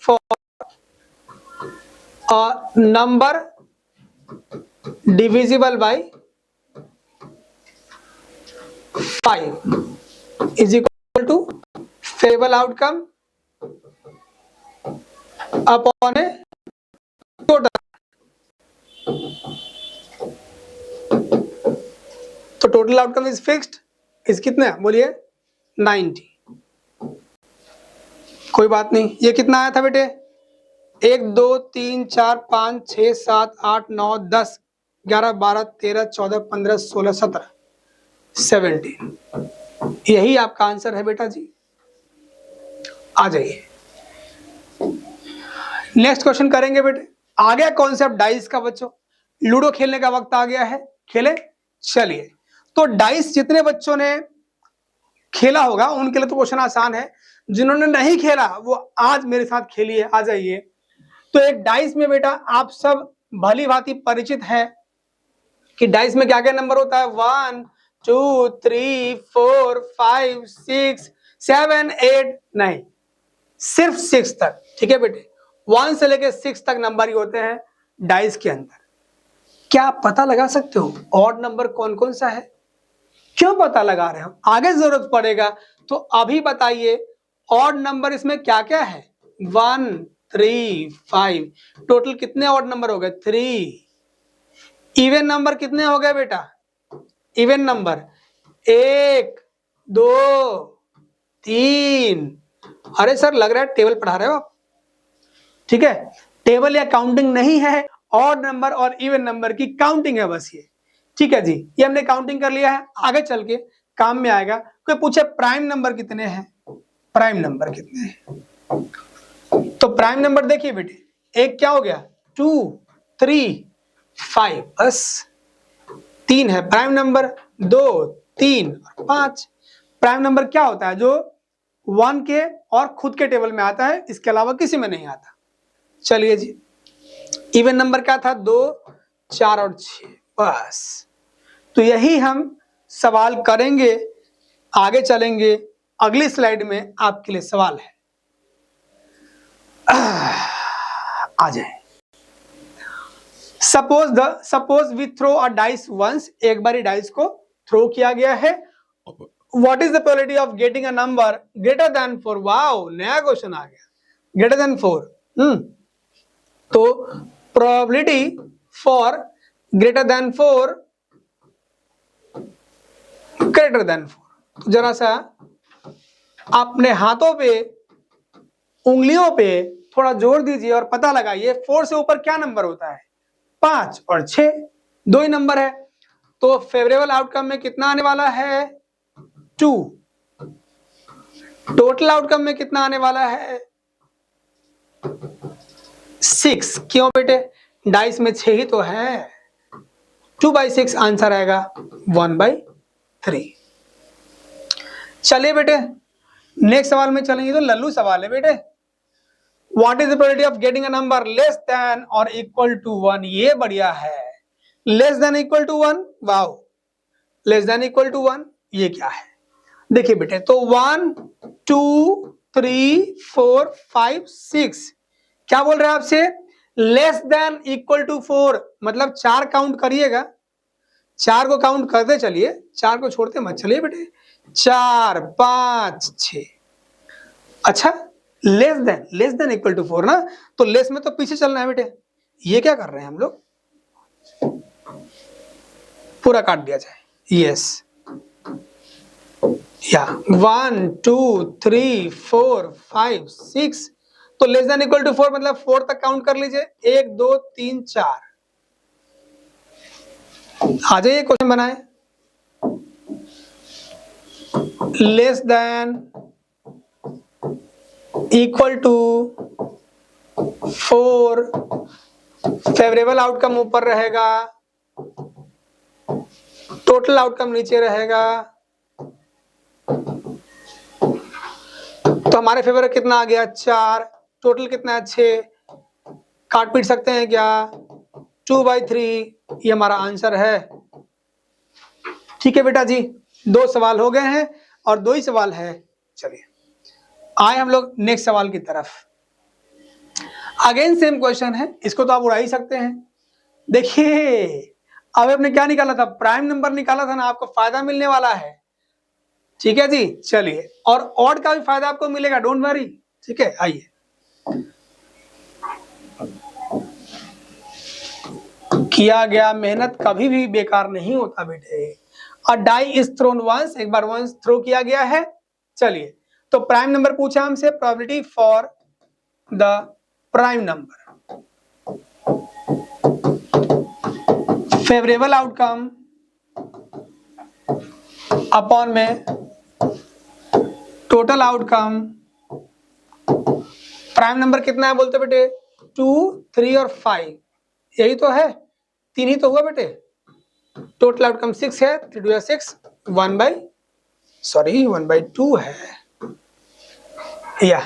for a number divisible by 5 is equal to favourable outcome upon a total. तो टोटल आउटकम इज फिक्स्ड, इस कितने बोलिए 90। कोई बात नहीं, ये कितना आया था बेटे 1 2 3 4 5 6 7 8 9 10 11 12 13 14 15 16 17 17। यही आपका आंसर है बेटा जी। आ जाइए नेक्स्ट क्वेश्चन करेंगे बेटे। आ गया कॉन्सेप्ट डाइस का बच्चों, लूडो खेलने का वक्त आ गया है, खेले चलिए। तो डाइस जितने बच्चों ने खेला होगा उनके लिए तो क्वेश्चन आसान है, जिन्होंने नहीं खेला वो आज मेरे साथ खेलिए, आ जाइए। तो एक डाइस में बेटा आप सब भली भांति परिचित है कि डाइस में क्या क्या नंबर होता है, 1 2 3 4 5 6 7 8 9, सिर्फ 6 तक, ठीक है बेटे। 1 से लेके 6 तक नंबर ही होते हैं डाइस के अंदर। क्या आप पता लगा सकते हो ऑड नंबर कौन कौन सा है? क्यों पता लगा रहे हो, आगे जरूरत पड़ेगा। तो अभी बताइए ऑड नंबर इसमें क्या क्या है। 1 3 5, टोटल कितने ऑड नंबर हो गए 3। इवन नंबर कितने हो गए बेटा, इवन नंबर 1 2 3। अरे सर लग रहा है टेबल पढ़ा रहे हो आप, ठीक है। टेबल या काउंटिंग नहीं है, ऑड नंबर और इवन नंबर की काउंटिंग है बस ये, ठीक है जी। ये हमने काउंटिंग कर लिया है, आगे चल के काम में आएगा। कोई पूछे प्राइम नंबर कितने हैं, प्राइम नंबर कितने हैं, तो प्राइम नंबर देखिए बेटे, एक क्या हो गया 2 3 5, बस 3 है प्राइम नंबर, 2 3 और 5। प्राइम नंबर क्या होता है, जो 1 के और खुद के टेबल में आता है, इसके अलावा किसी में नहीं आता। चलिए जी, इवन नंबर क्या था 2 4 और 6, बस। तो यही हम सवाल करेंगे, आगे चलेंगे। अगली स्लाइड में आपके लिए सवाल है, आ जाए। Suppose we throw a dice once, एक बार डाइस को थ्रो किया गया है। What is the probability of getting a number greater than 4? Wow, नया क्वेश्चन आ गया, ग्रेटर देन 4। तो probability for greater than 4, greater than 4। जरा सा अपने हाथों पे, उंगलियों पे थोड़ा जोर दीजिए और पता लगाइए 4 से ऊपर क्या नंबर होता है। 5 और 6 दो ही नंबर है। तो फेवरेबल आउटकम में कितना आने वाला है 2, टोटल आउटकम में कितना आने वाला है 6। क्यों बेटे, डाइस में 6 ही तो है, 2/6 आंसर आएगा 1/3। चलिए बेटे नेक्स्ट सवाल में चलेंगे, तो लल्लू सवाल है बेटे। What is the probability of getting a number less than और इक्वल टू 1? ये बढ़िया है, less than equal to 1, wow, less than equal to 1, ये क्या है देखिए बेटे। तो 1 2 3 4 5 6, क्या बोल रहे हैं आपसे, लेस देन इक्वल टू 4, मतलब 4 काउंट करिएगा, 4 को काउंट करते चलिए, 4 को छोड़ते मत चलिए बेटे। 4 5 6, अच्छा लेस देन इक्वल टू 4 ना, तो लेस में तो पीछे चलना है बेटे। ये क्या कर रहे हैं हम लोग, पूरा काट दिया जाए, यस या 1 2 3 4 5 6, तो लेस देन इक्वल टू 4 मतलब 4 तक काउंट कर लीजिए, 1 2 3 4। आ जाइए क्वेश्चन बनाए, less than equal to 4, favourable outcome ऊपर रहेगा, टोटल आउटकम नीचे रहेगा। तो हमारे फेवर कितना आ गया 4, टोटल कितना है 6, काट पीट सकते हैं क्या 2/3, ये हमारा आंसर है। ठीक है बेटा जी, 2 सवाल हो गए हैं और 2 ही सवाल है। चलिए आए हम लोग नेक्स्ट सवाल की तरफ। अगेन सेम क्वेश्चन है, इसको तो आप उड़ा ही सकते हैं। देखिए अब आपने क्या निकाला था, प्राइम नंबर निकाला था ना, आपको फायदा मिलने वाला है। ठीक है जी, चलिए, और ऑड का भी फायदा आपको मिलेगा, डोंट वरी। ठीक है, आइए किया गया मेहनत कभी भी बेकार नहीं होता बेटे। अ डाई इज थ्रोन वंस, एक बार वंस थ्रो किया गया है। चलिए, तो प्राइम नंबर पूछा हमसे, probability for the prime number, favourable outcome upon में टोटल आउटकम। प्राइम नंबर कितना है बोलते बेटे, 2, 3 और 5, यही तो है, 3 ही तो हुआ बेटे। टोटल आउटकम 6 है, 3 2 6, 1/2 है। या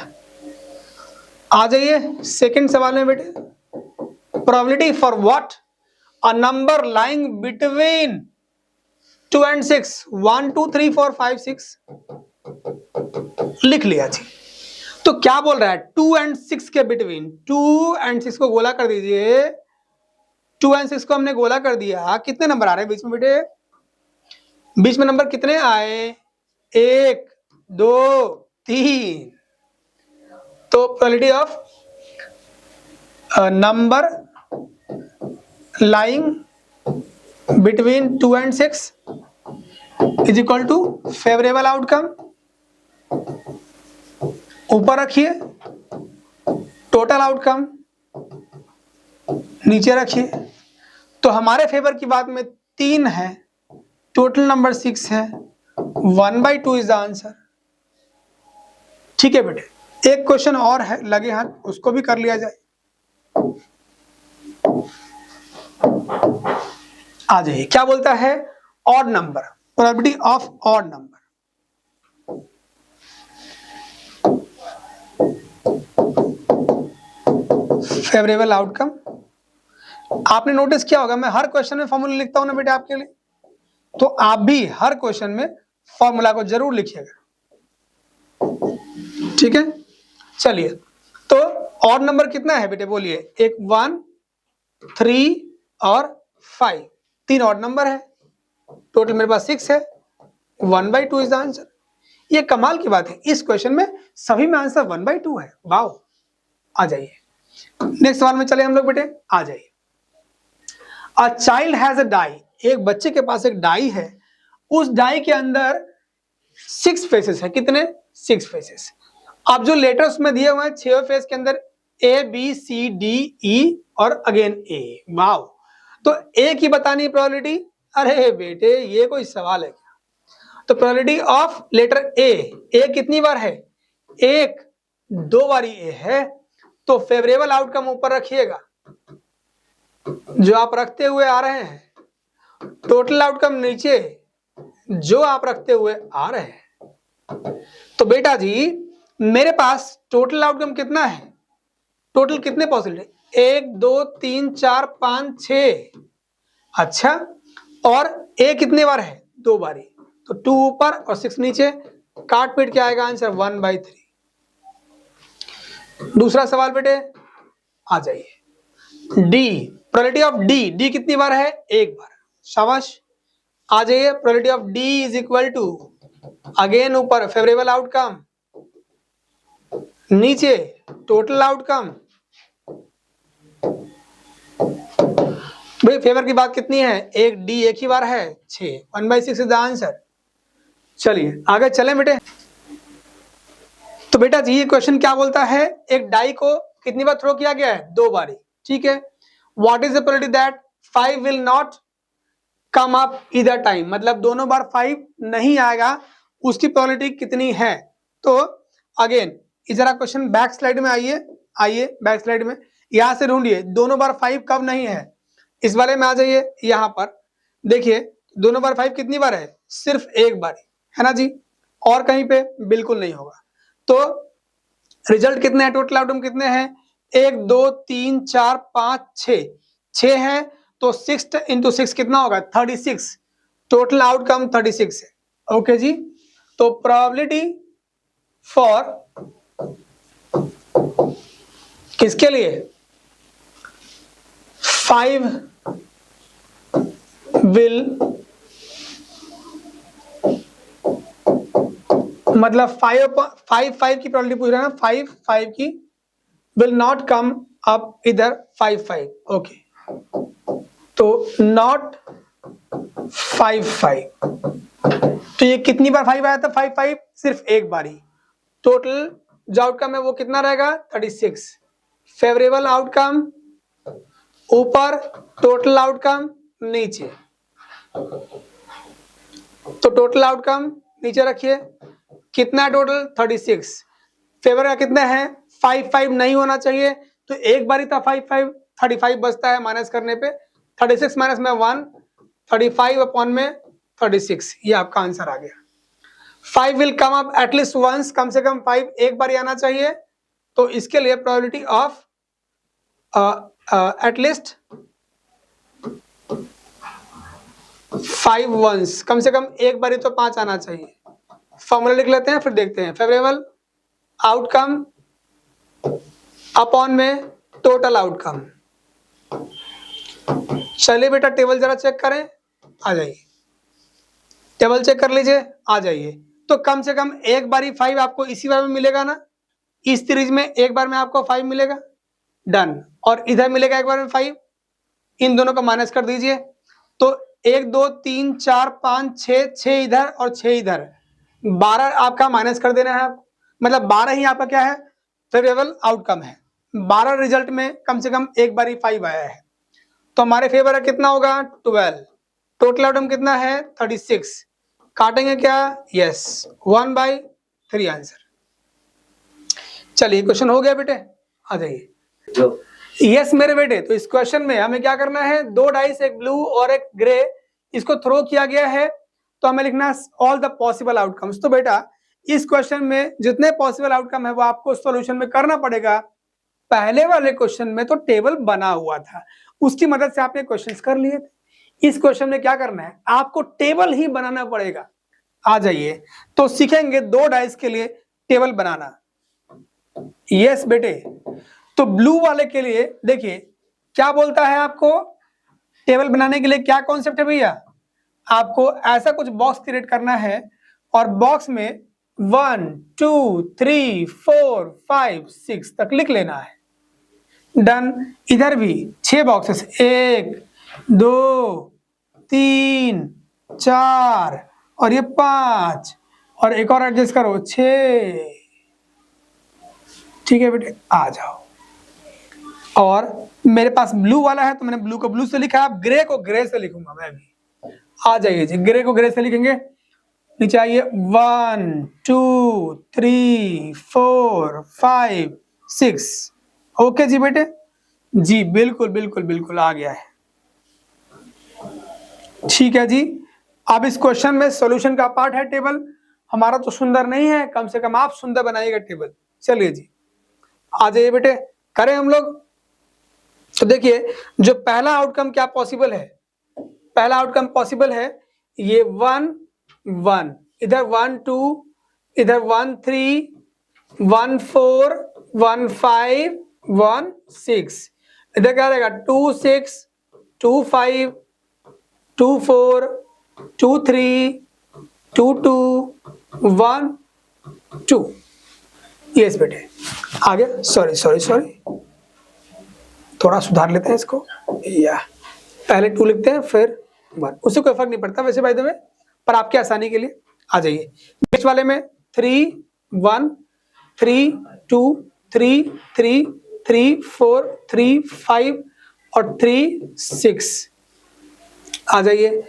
आ जाइए सेकंड सवाल में बेटे, probability for what, a number lying between 2 and 6, 1 2 3 4 5 6, लिख लिया जी। तो क्या बोल रहा है, 2 and 6 के बिटवीन, 2 and 6 को गोला कर दीजिए, 2 and 6 को हमने गोला कर दिया, कितने नंबर आ रहे हैं बीच में बेटे, बीच में नंबर कितने आए, 1 2 3, तो probability of number lying between 2 and 6 is equal to favourable outcome, ऊपर रखिए, टोटल आउटकम नीचे रखिए। तो हमारे फेवर की बात में 3 है, टोटल नंबर 6 है, 1/2 इज द आंसर। ठीक है बेटे, एक क्वेश्चन और है लगे हाथ, उसको भी कर लिया जाए। आ जाइए, क्या बोलता है, odd number, probability of odd number. Favourable outcome, आपने नोटिस किया होगा मैं हर क्वेश्चन में फॉर्मूला लिखता हूं ना बेटे आपके लिए, तो आप भी हर क्वेश्चन में फॉर्मूला को जरूर लिखिएगा। ठीक है, चलिए, तो ऑड नंबर कितना है बेटे बोलिए, एक 1 3 और 5, 3 ऑड नंबर है, टोटल मेरे पास 6 है, 1/2 इज द आंसर। ये कमाल की बात है, इस क्वेश्चन में सभी में आंसर 1/2 है, वाओ। आ जाइए नेक्स्ट सवाल में चले हम लोग बेटे, आ जाइए। A child has a die, एक बच्चे के पास एक डाई है, उस डाई के अंदर 6 फेसेस है, कितने, 6 फेसेस। अब जो लेटर्स में दिए हुए हैं 6 फेस के अंदर A B C D E और अगेन ए, वाओ। तो ए की बतानी प्रोबेबिलिटी, अरे बेटे ये कोई सवाल है क्या, तो प्रोबेबिलिटी ऑफ लेटर ए कितनी बार है, 1 2 बारी ए है, तो फेवरेबल आउटकम ऊपर रखिएगा, जो आप रखते हुए आ रहे हैं, टोटल आउटकम नीचे, जो आप रखते हुए आ रहे हैं। तो बेटा जी मेरे पास टोटल आउटकम कितना है, टोटल कितने पॉसिबल, 1 2 3 4 5 6, अच्छा, और ए कितने बार है, 2 बारी, तो 2 ऊपर और 6 नीचे, काट पीट के आएगा आंसर 1/3। दूसरा सवाल बेटे, आ जाइए, डी, प्रोबेबिलिटी ऑफ डी कितनी बार है, 1 बार, शाबाश। आ जाइए, probability of D is equal to, again ऊपर फेवरेबल आउटकम, नीचे टोटल आउटकम। भाई फेवर की बात कितनी है, एक डी एक ही बार है, 6, 1/6 इज द आंसर। चलिए आगे चले बेटे, तो बेटा जी ये क्वेश्चन क्या बोलता है, एक डाई को कितनी बार थ्रो किया गया है, 2 बारी, ठीक है। What is the probability that 5 will not come up either time, मतलब दोनों बार 5 नहीं आएगा, उसकी प्रोबेबिलिटी कितनी है। तो अगेन जरा क्वेश्चन बैक स्लाइड में आइए बैक स्लाइड में, यहां से ढूंढिए दोनों बार 5 कब नहीं है, इस वाले में आ जाइए, यहां पर देखिए दोनों बार 5 कितनी बार है, सिर्फ 1 बार है ना जी, और कहीं पे बिल्कुल नहीं होगा। तो रिजल्ट कितने हैं, टोटल आउटकम कितने हैं, 1 2 3 4 5 6 है, तो 6 इंटू 6 कितना होगा, 36, टोटल आउटकम 36 है। ओके जी, तो प्रोबेबिलिटी फॉर किसके लिए, 5 विल, मतलब 5 की प्रोबेबिलिटी पूछ रहा है ना, 5 की विल नॉट कम अप इधर 5 ओके, तो नॉट 5 तो ये कितनी बार 5 आया था? 5 सिर्फ एक बार ही। टोटल जो आउटकम है वो कितना रहेगा? 36। फेवरेबल आउटकम ऊपर, टोटल आउटकम नीचे, तो टोटल आउटकम नीचे रखिए। कितना टोटल? 36। फेवर का कितना है? 5 नहीं होना चाहिए, तो एक बार ही था 5 35 बचता है माइनस करने पे। 36 माइनस में 1, 35 अपॉन में 36, ये आपका आंसर आ गया। 5 will come up at least once, कम से कम 5 एक बार ही आना चाहिए, तो इसके लिए प्रोबेबिलिटी ऑफ एटलीस्ट 5 वंस, कम से कम एक बार ही तो 5 आना चाहिए। फॉर्मूला लिख लेते हैं फिर देखते हैं। फेवरेबल आउटकम अपॉन में टोटल आउटकम। चलिए बेटा टेबल जरा चेक करें, आ जाइए, टेबल चेक कर लीजिए, आ जाइए। तो कम से कम एक बार ही 5 आपको इसी बार में मिलेगा ना, इस सीरीज में एक बार में आपको 5 मिलेगा, डन। और इधर मिलेगा एक बार में 5, इन दोनों को माइनस कर दीजिए, तो 1 2 3 4 5 6, 6 इधर और 6 इधर, 12 आपका माइनस कर देना है, मतलब 12 ही आपका क्या है? फेवरेबल आउटकम है। 12 रिजल्ट में कम से कम एक बार ही 5 आया है, तो हमारे फेवर कितना होगा? 12। टोटल आउटकम कितना है? 36। काटेंगे क्या? Yes, 1/3 answer. चलिए क्वेश्चन हो गया बेटे, आ जाइए। यस मेरे बेटे, तो इस क्वेश्चन में हमें क्या करना है? 2 डाइस, एक ब्लू और एक ग्रे, इसको थ्रो किया गया है, तो हमें लिखना है ऑल द पॉसिबल आउटकम्स। तो बेटा इस क्वेश्चन में जितने पॉसिबल आउटकम है वो आपको सॉल्यूशन में करना पड़ेगा। पहले वाले क्वेश्चन में तो टेबल बना हुआ था, उसकी मदद से आपने क्वेश्चंस कर लिए थे। इस क्वेश्चन में क्या करना है? आपको टेबल ही बनाना पड़ेगा। आ जाइए, तो सीखेंगे 2 डाइस के लिए टेबल बनाना। यस बेटे, तो ब्लू वाले के लिए देखिए क्या बोलता है आपको टेबल बनाने के लिए, क्या कॉन्सेप्ट है भैया? आपको ऐसा कुछ बॉक्स क्रिएट करना है और बॉक्स में 1 2 3 4 5 6 तक लिख लेना है, डन। इधर भी 6 बॉक्सेस, 1 2 3 4 और ये 5 और एक और एडजस्ट करो 6। ठीक है बेटे, आ जाओ। और मेरे पास ब्लू वाला है तो मैंने ब्लू को ब्लू से लिखा, अब ग्रे को ग्रे से लिखूंगा मैं भी। आ जाइए जी, ग्रे को ग्रे से लिखेंगे। नीचे आइए, 1 2 3 4 5 6। ओके जी बेटे, जी बिल्कुल बिल्कुल बिल्कुल आ गया है। ठीक है जी, अब इस क्वेश्चन में सॉल्यूशन का पार्ट है टेबल। हमारा तो सुंदर नहीं है, कम से कम आप सुंदर बनाइएगा टेबल। चलिए जी, आ जाइए बेटे, करें हम लोग। तो देखिए जो पहला आउटकम क्या पॉसिबल है? पहला आउटकम पॉसिबल है ये 1 1, इधर 1 2, इधर 1 3 1 4 1 5 1 6, इधर क्या रहेगा? 2 6 2 5 2 4 2 3 2 2 1 2। यस बेटे, आ गया। सॉरी सॉरी सॉरी, थोड़ा सुधार लेते हैं इसको, या पहले 2 लिखते हैं फिर 1, उससे कोई फर्क नहीं पड़ता वैसे बाय द वे, पर आपकी आसानी के लिए। आ जाइए, बीच वाले में 3 1 3 2 3 3 3 4 3 5 और 3 6। आ जाइए,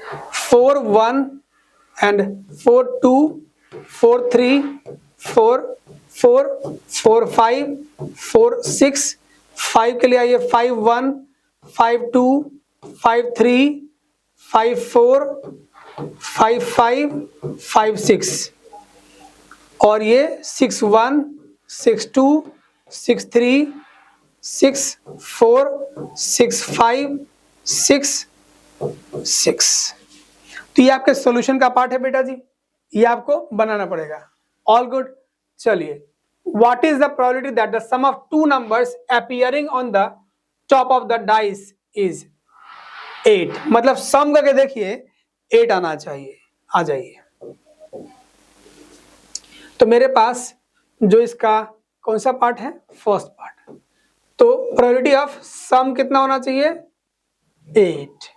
4 1 एंड 4 2 4 3 4 4 4 5 4 6। 5 के लिए आइए, 5 1 5 2 5 3 5 4 5 5 5 6 और ये 6 1 6 2 6 3 6 4 6 5 6 6। तो ये आपके सॉल्यूशन का पार्ट है बेटा जी, ये आपको बनाना पड़ेगा। All good. चलिए, what is the probability that the sum of 2 numbers appearing on the top of the dice is? 8, मतलब सम करके देखिए 8 आना चाहिए। आ जाइए, तो मेरे पास जो इसका कौन सा पार्ट है, फर्स्ट पार्ट, तो प्रोबेबिलिटी ऑफ सम कितना होना चाहिए, 8।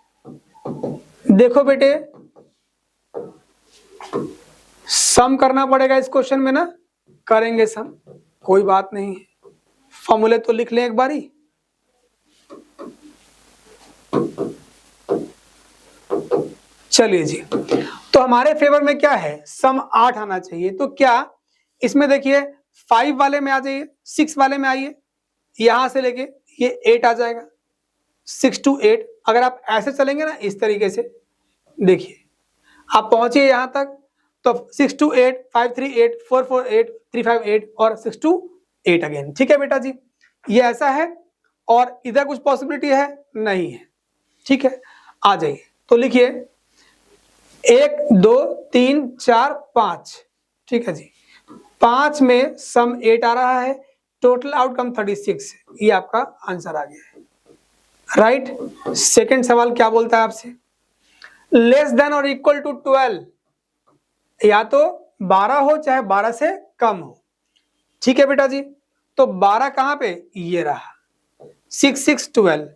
देखो बेटे, सम करना पड़ेगा इस क्वेश्चन में ना, करेंगे सम, कोई बात नहीं है, फॉर्मूले तो लिख लें एक बारी। चलिए जी, तो हमारे फेवर में क्या है, सम 8 आना चाहिए। तो क्या इसमें देखिए 5 वाले में आ जाइए, 6 वाले में आइए, यहां से लेके ये 8 आ जाएगा, 6 to 8। अगर आप ऐसे चलेंगे ना इस तरीके से, देखिए आप पहुंचे यहां तक, तो 6 to 8, 5 3 8, 4 4 8, 3 5 8 और 6 to 8 अगेन। ठीक है बेटा जी, ये ऐसा है, और इधर कुछ पॉसिबिलिटी है नहीं है। ठीक है, आ जाइए, तो लिखिए 1 2 3 4 5। ठीक है जी, 5 में सम 8 आ रहा है, टोटल आउटकम 36, ये आपका आंसर आ गया है, राइट। सेकंड सवाल क्या बोलता है आपसे, लेस देन और इक्वल टू 12, या तो 12 हो चाहे 12 से कम हो। ठीक है बेटा जी, तो 12 कहां पे, ये रहा 6 6 12,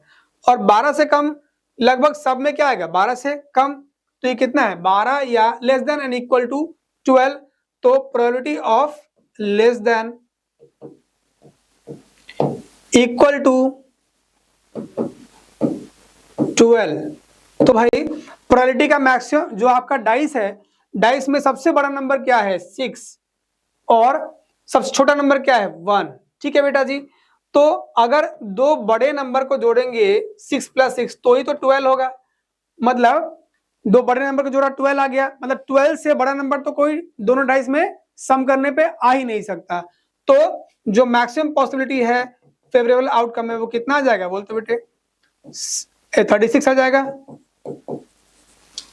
और 12 से कम लगभग सब में क्या आएगा, 12 से कम, तो ये कितना है 12 या less than and equal to 12। तो probability of less than equal to 12, तो भाई प्रोबेबिलिटी का मैक्सिमम जो आपका डाइस है, डाइस में सबसे बड़ा नंबर क्या है 6, और सबसे छोटा नंबर क्या है 1। ठीक है बेटा जी, तो अगर दो बड़े नंबर को जोड़ेंगे 6 + 6 तो ही तो 12 होगा, मतलब दो बड़े नंबर को जोड़ा 12 आ गया, मतलब 12 से बड़ा नंबर तो कोई दोनों डाइस में सम करने पे आ ही नहीं सकता। तो जो मैक्सिमम पॉसिबिलिटी है फेवरेबल आउटकम है वो कितना आ जाएगा, बोलते बेटे 36 आ जाएगा,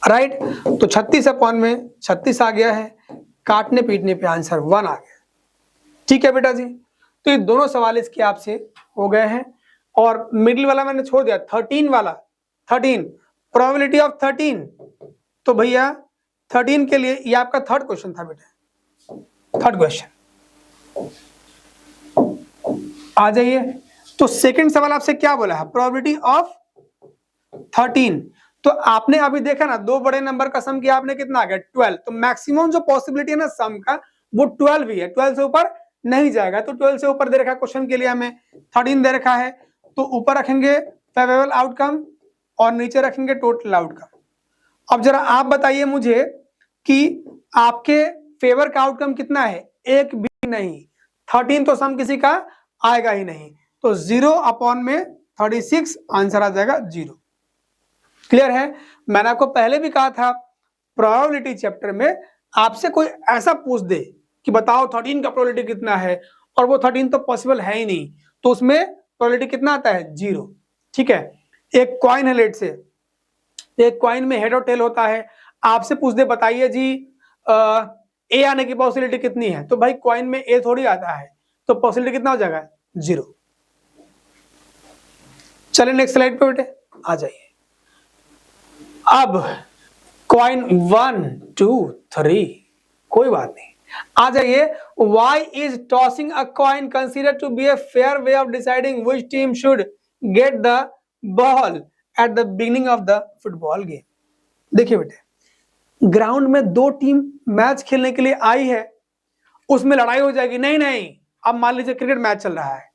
राइट। तो 36 अपॉन में 36 आ गया है, काटने पीटने पे आंसर 1 आ गया। ठीक है बेटा जी, तो ये दोनों सवाल इसके आपसे हो गए हैं, और मिडिल वाला मैंने छोड़ दिया, 13 वाला, 13 प्रोबेबिलिटी ऑफ 13, तो भैया 13 के लिए ये आपका थर्ड क्वेश्चन था बेटा, थर्ड क्वेश्चन। आ जाइए, तो सेकंड सवाल आपसे क्या बोला है, प्रोबेबिलिटी ऑफ 13, तो आपने अभी देखा ना दो बड़े नंबर का सम किया आपने, कितना आ गया 12, तो मैक्सिमम जो पॉसिबिलिटी है ना सम का वो 12 ही है, 12 से ऊपर नहीं जाएगा। तो 12 से ऊपर दे रखा है क्वेश्चन के लिए हमें, 13 दे रखा है, तो ऊपर रखेंगे फेवरेबल आउटकम और नीचे रखेंगे टोटल आउटकम। अब जरा आप बताइए मुझे कि आपके फेवर का आउटकम कितना है, एक भी नहीं, 13 तो सम किसी का आएगा ही नहीं, तो 0 अपॉन में 36 आंसर आ जाएगा 0। क्लियर है, मैंने आपको पहले भी कहा था प्रोबेबिलिटी चैप्टर में आपसे कोई ऐसा पूछ दे कि बताओ 13 का प्रोबेबिलिटी कितना है, और वो 13 तो पॉसिबल है ही नहीं, तो उसमें प्रोबेबिलिटी कितना आता है 0। ठीक है, एक कॉइन है लेट से, एक कॉइन में हेड और टेल होता है, आपसे पूछ दे बताइए जी ए आने की पॉसिबिलिटी कितनी है, तो भाई कॉइन में ए थोड़ी आता है, तो पॉसिबिलिटी कितना हो जाएगा 0। चलिए नेक्स्ट स्लाइड पे बेटे आ जाइए। अब कॉइन 1 2 3, कोई बात नहीं, आ जाइए। Why is tossing a coin considered to be a fair way of deciding which team should get the ball at the beginning of the football game? देखिए बेटे, ग्राउंड में दो टीम मैच खेलने के लिए आई है, उसमें लड़ाई हो जाएगी, नहीं नहीं, अब मान लीजिए क्रिकेट मैच चल रहा है,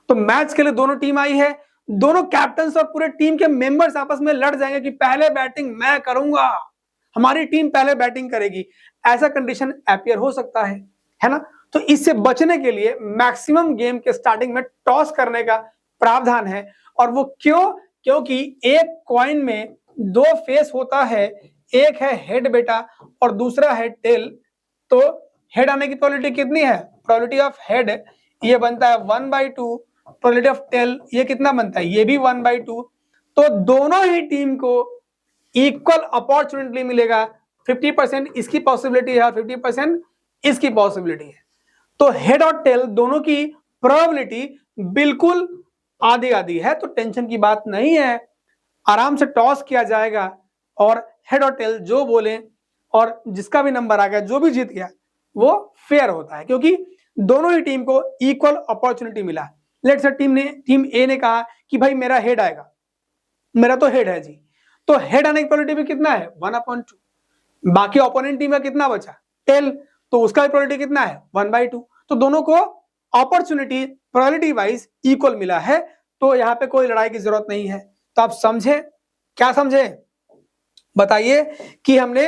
तो मैच के लिए दोनों टीम आई है, दोनों कैप्टन और पूरे टीम के मेंबर्स आपस में लड़ जाएंगे कि पहले बैटिंग मैं करूंगा, हमारी टीम पहले बैटिंग करेगी, ऐसा कंडीशन अपीयर हो सकता है ना। तो इससे बचने के लिए मैक्सिमम गेम के स्टार्टिंग में टॉस करने का प्रावधान है, और वो क्यों, क्योंकि एक कॉइन में दो फेस होता है, एक है हेड बेटा और दूसरा है टेल, तो हेड आने की प्रोबेबिलिटी कितनी है, प्रोबेबिलिटी ऑफ हेड ये बनता है 1/2, प्रोबेबिलिटी ऑफ टेल ये कितना बनता है, ये भी 1/2, तो दोनों ही टीम को इक्वल अपॉर्चुनिटी मिलेगा, 50% इसकी पॉसिबिलिटी है और 50% इसकी पॉसिबिलिटी है, तो हेड और टेल दोनों की प्रोबेबिलिटी बिल्कुल आधी आधी है, तो टेंशन की बात नहीं है। आराम से टॉस किया जाएगा और हेड और टेल जो बोले और जिसका भी नंबर आ गया, जो भी जीत गया, वो फेयर होता है, क्योंकि दोनों ही टीम को इक्वल अपॉर्चुनिटी मिला। लेट्स से टीम ए ने कहा कि भाई मेरा हेड आएगा, मेरा तो हेड है जी, तो हेड आने की प्रोबेबिलिटी भी कितना है 1/2। बाकी ओपोनेंट टीम का कितना बचा टेल, तो उसका भी प्रोबेबिलिटी कितना है 1/2। तो दोनों को अपॉर्चुनिटी प्रोबेबिलिटी वाइज इक्वल मिला है, तो यहाँ पे कोई लड़ाई की जरूरत नहीं है। तो आप समझे, क्या समझे बताइए कि हमने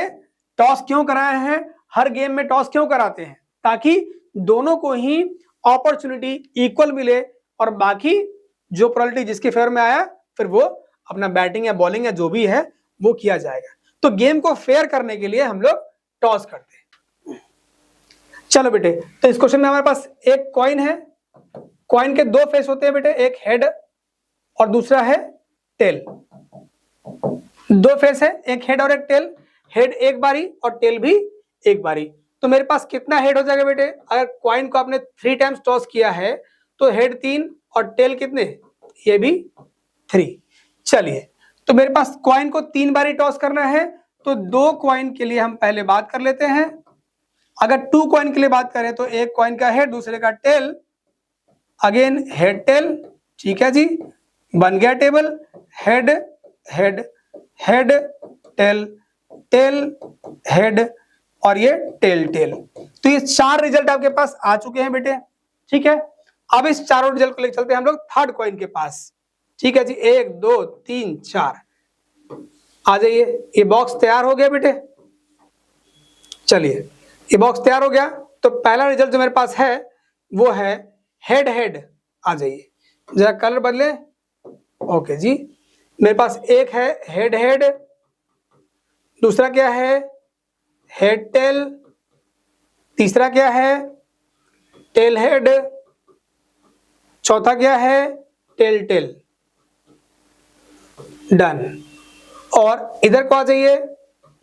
टॉस क्यों कराया है, हर गेम में टॉस क्यों कराते हैं, ताकि दोनों को ही अपॉर्चुनिटी इक्वल मिले और बाकी जो प्रोबेबिलिटी जिसके फेवर में आया फिर वो अपना बैटिंग या बॉलिंग या जो भी है वो किया जाएगा। तो गेम को फेयर करने के लिए हम लोग टॉस करते हैं। चलो बेटे, तो इस क्वेश्चन में हमारे पास एक कॉइन है, कॉइन के दो फेस होते हैं बेटे, एक हेड और दूसरा है टेल। दो फेस है, एक हेड और एक टेल, हेड एक बारी और टेल भी एक बारी। तो मेरे पास कितना हेड हो जाएगा बेटे, अगर कॉइन को आपने 3 टाइम्स टॉस किया है तो हेड 3 और टेल कितने, ये भी 3। चलिए, तो मेरे पास कॉइन को 3 बारी टॉस करना है, तो 2 कॉइन के लिए हम पहले बात कर लेते हैं। अगर 2 कॉइन के लिए बात करें तो एक कॉइन का हेड, दूसरे का टेल, अगेन हेड टेल, ठीक है जी, बन गया table, head head head tail tail head और ये टेल टेल। तो ये 4 रिजल्ट आपके पास आ चुके हैं बेटे, ठीक है। अब इस चारों रिजल्ट को लेकर चलते हैं हम लोग थर्ड कॉइन के पास, ठीक है जी। 1 2 3 4 आ जाइए, ये बॉक्स तैयार हो गया बेटे। चलिए, ये बॉक्स तैयार हो गया, तो पहला रिजल्ट जो मेरे पास है वो है हेड हेड। आ जाइए, जरा कलर बदले, ओके जी। मेरे पास एक है हेड हेड, दूसरा क्या है हेड टेल, तीसरा क्या है टेल हेड, चौथा क्या है टेल टेल। डन। और इधर को आ जाइए,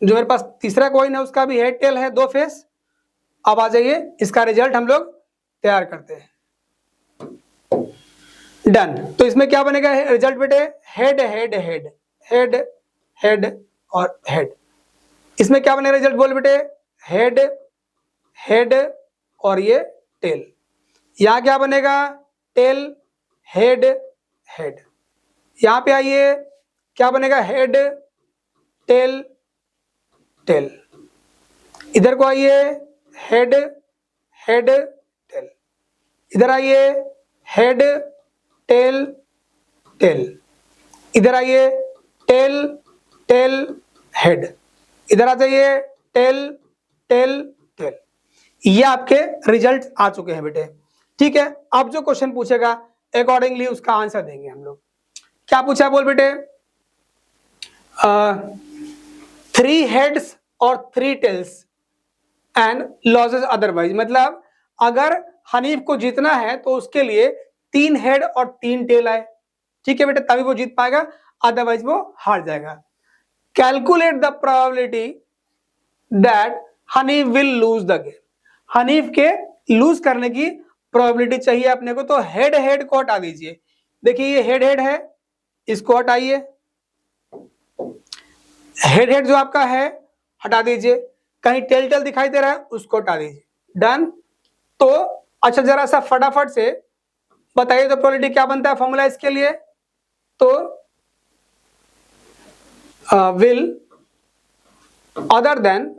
जो मेरे पास तीसरा कॉइन है उसका भी हेड टेल है, 2 फेस। अब आ जाइए, इसका रिजल्ट हम लोग तैयार करते हैं। डन। तो इसमें क्या बनेगा रिजल्ट बेटे, head head head head head और हेड। इसमें क्या बनेगा रिजल्ट बोल बेटे, हेड हेड और ये टेल। यहां क्या बनेगा टेल हेड हेड। यहां पे आइए, क्या बनेगा हेड टेल टेल। इधर को आइए, हेड हेड टेल। इधर आइए, हेड टेल टेल। इधर आइए, टेल टेल हेड। इधर आ जाइए, टेल टेल टेल। ये आपके रिजल्ट आ चुके हैं बेटे, ठीक है। अब जो क्वेश्चन पूछेगा अकॉर्डिंगली उसका आंसर देंगे हम लोग। क्या पूछा बोल बेटे, 3 हेड्स और 3 टेल्स एंड लॉसेस अदरवाइज। मतलब अगर हनीफ को जीतना है तो उसके लिए 3 हेड और 3 टेल आए, ठीक है बेटे, तभी वो जीत पाएगा, अदरवाइज वो हार जाएगा। Calculate the probability that Hanif will lose the game. Hanif के लूज करने की प्रोबेबिलिटी चाहिए अपने को, तो हेड हेड को हटा दीजिए। देखिए ये हेड हेड है, इसको हटाइए, हेड हेड जो आपका है हटा दीजिए, कहीं टेल टेल दिखाई दे रहा है उसको हटा दीजिए। डन। तो अच्छा, जरा सा फटाफट से बताइए तो प्रोबेबिलिटी क्या बनता है फॉर्मूला इसके लिए, तो will other than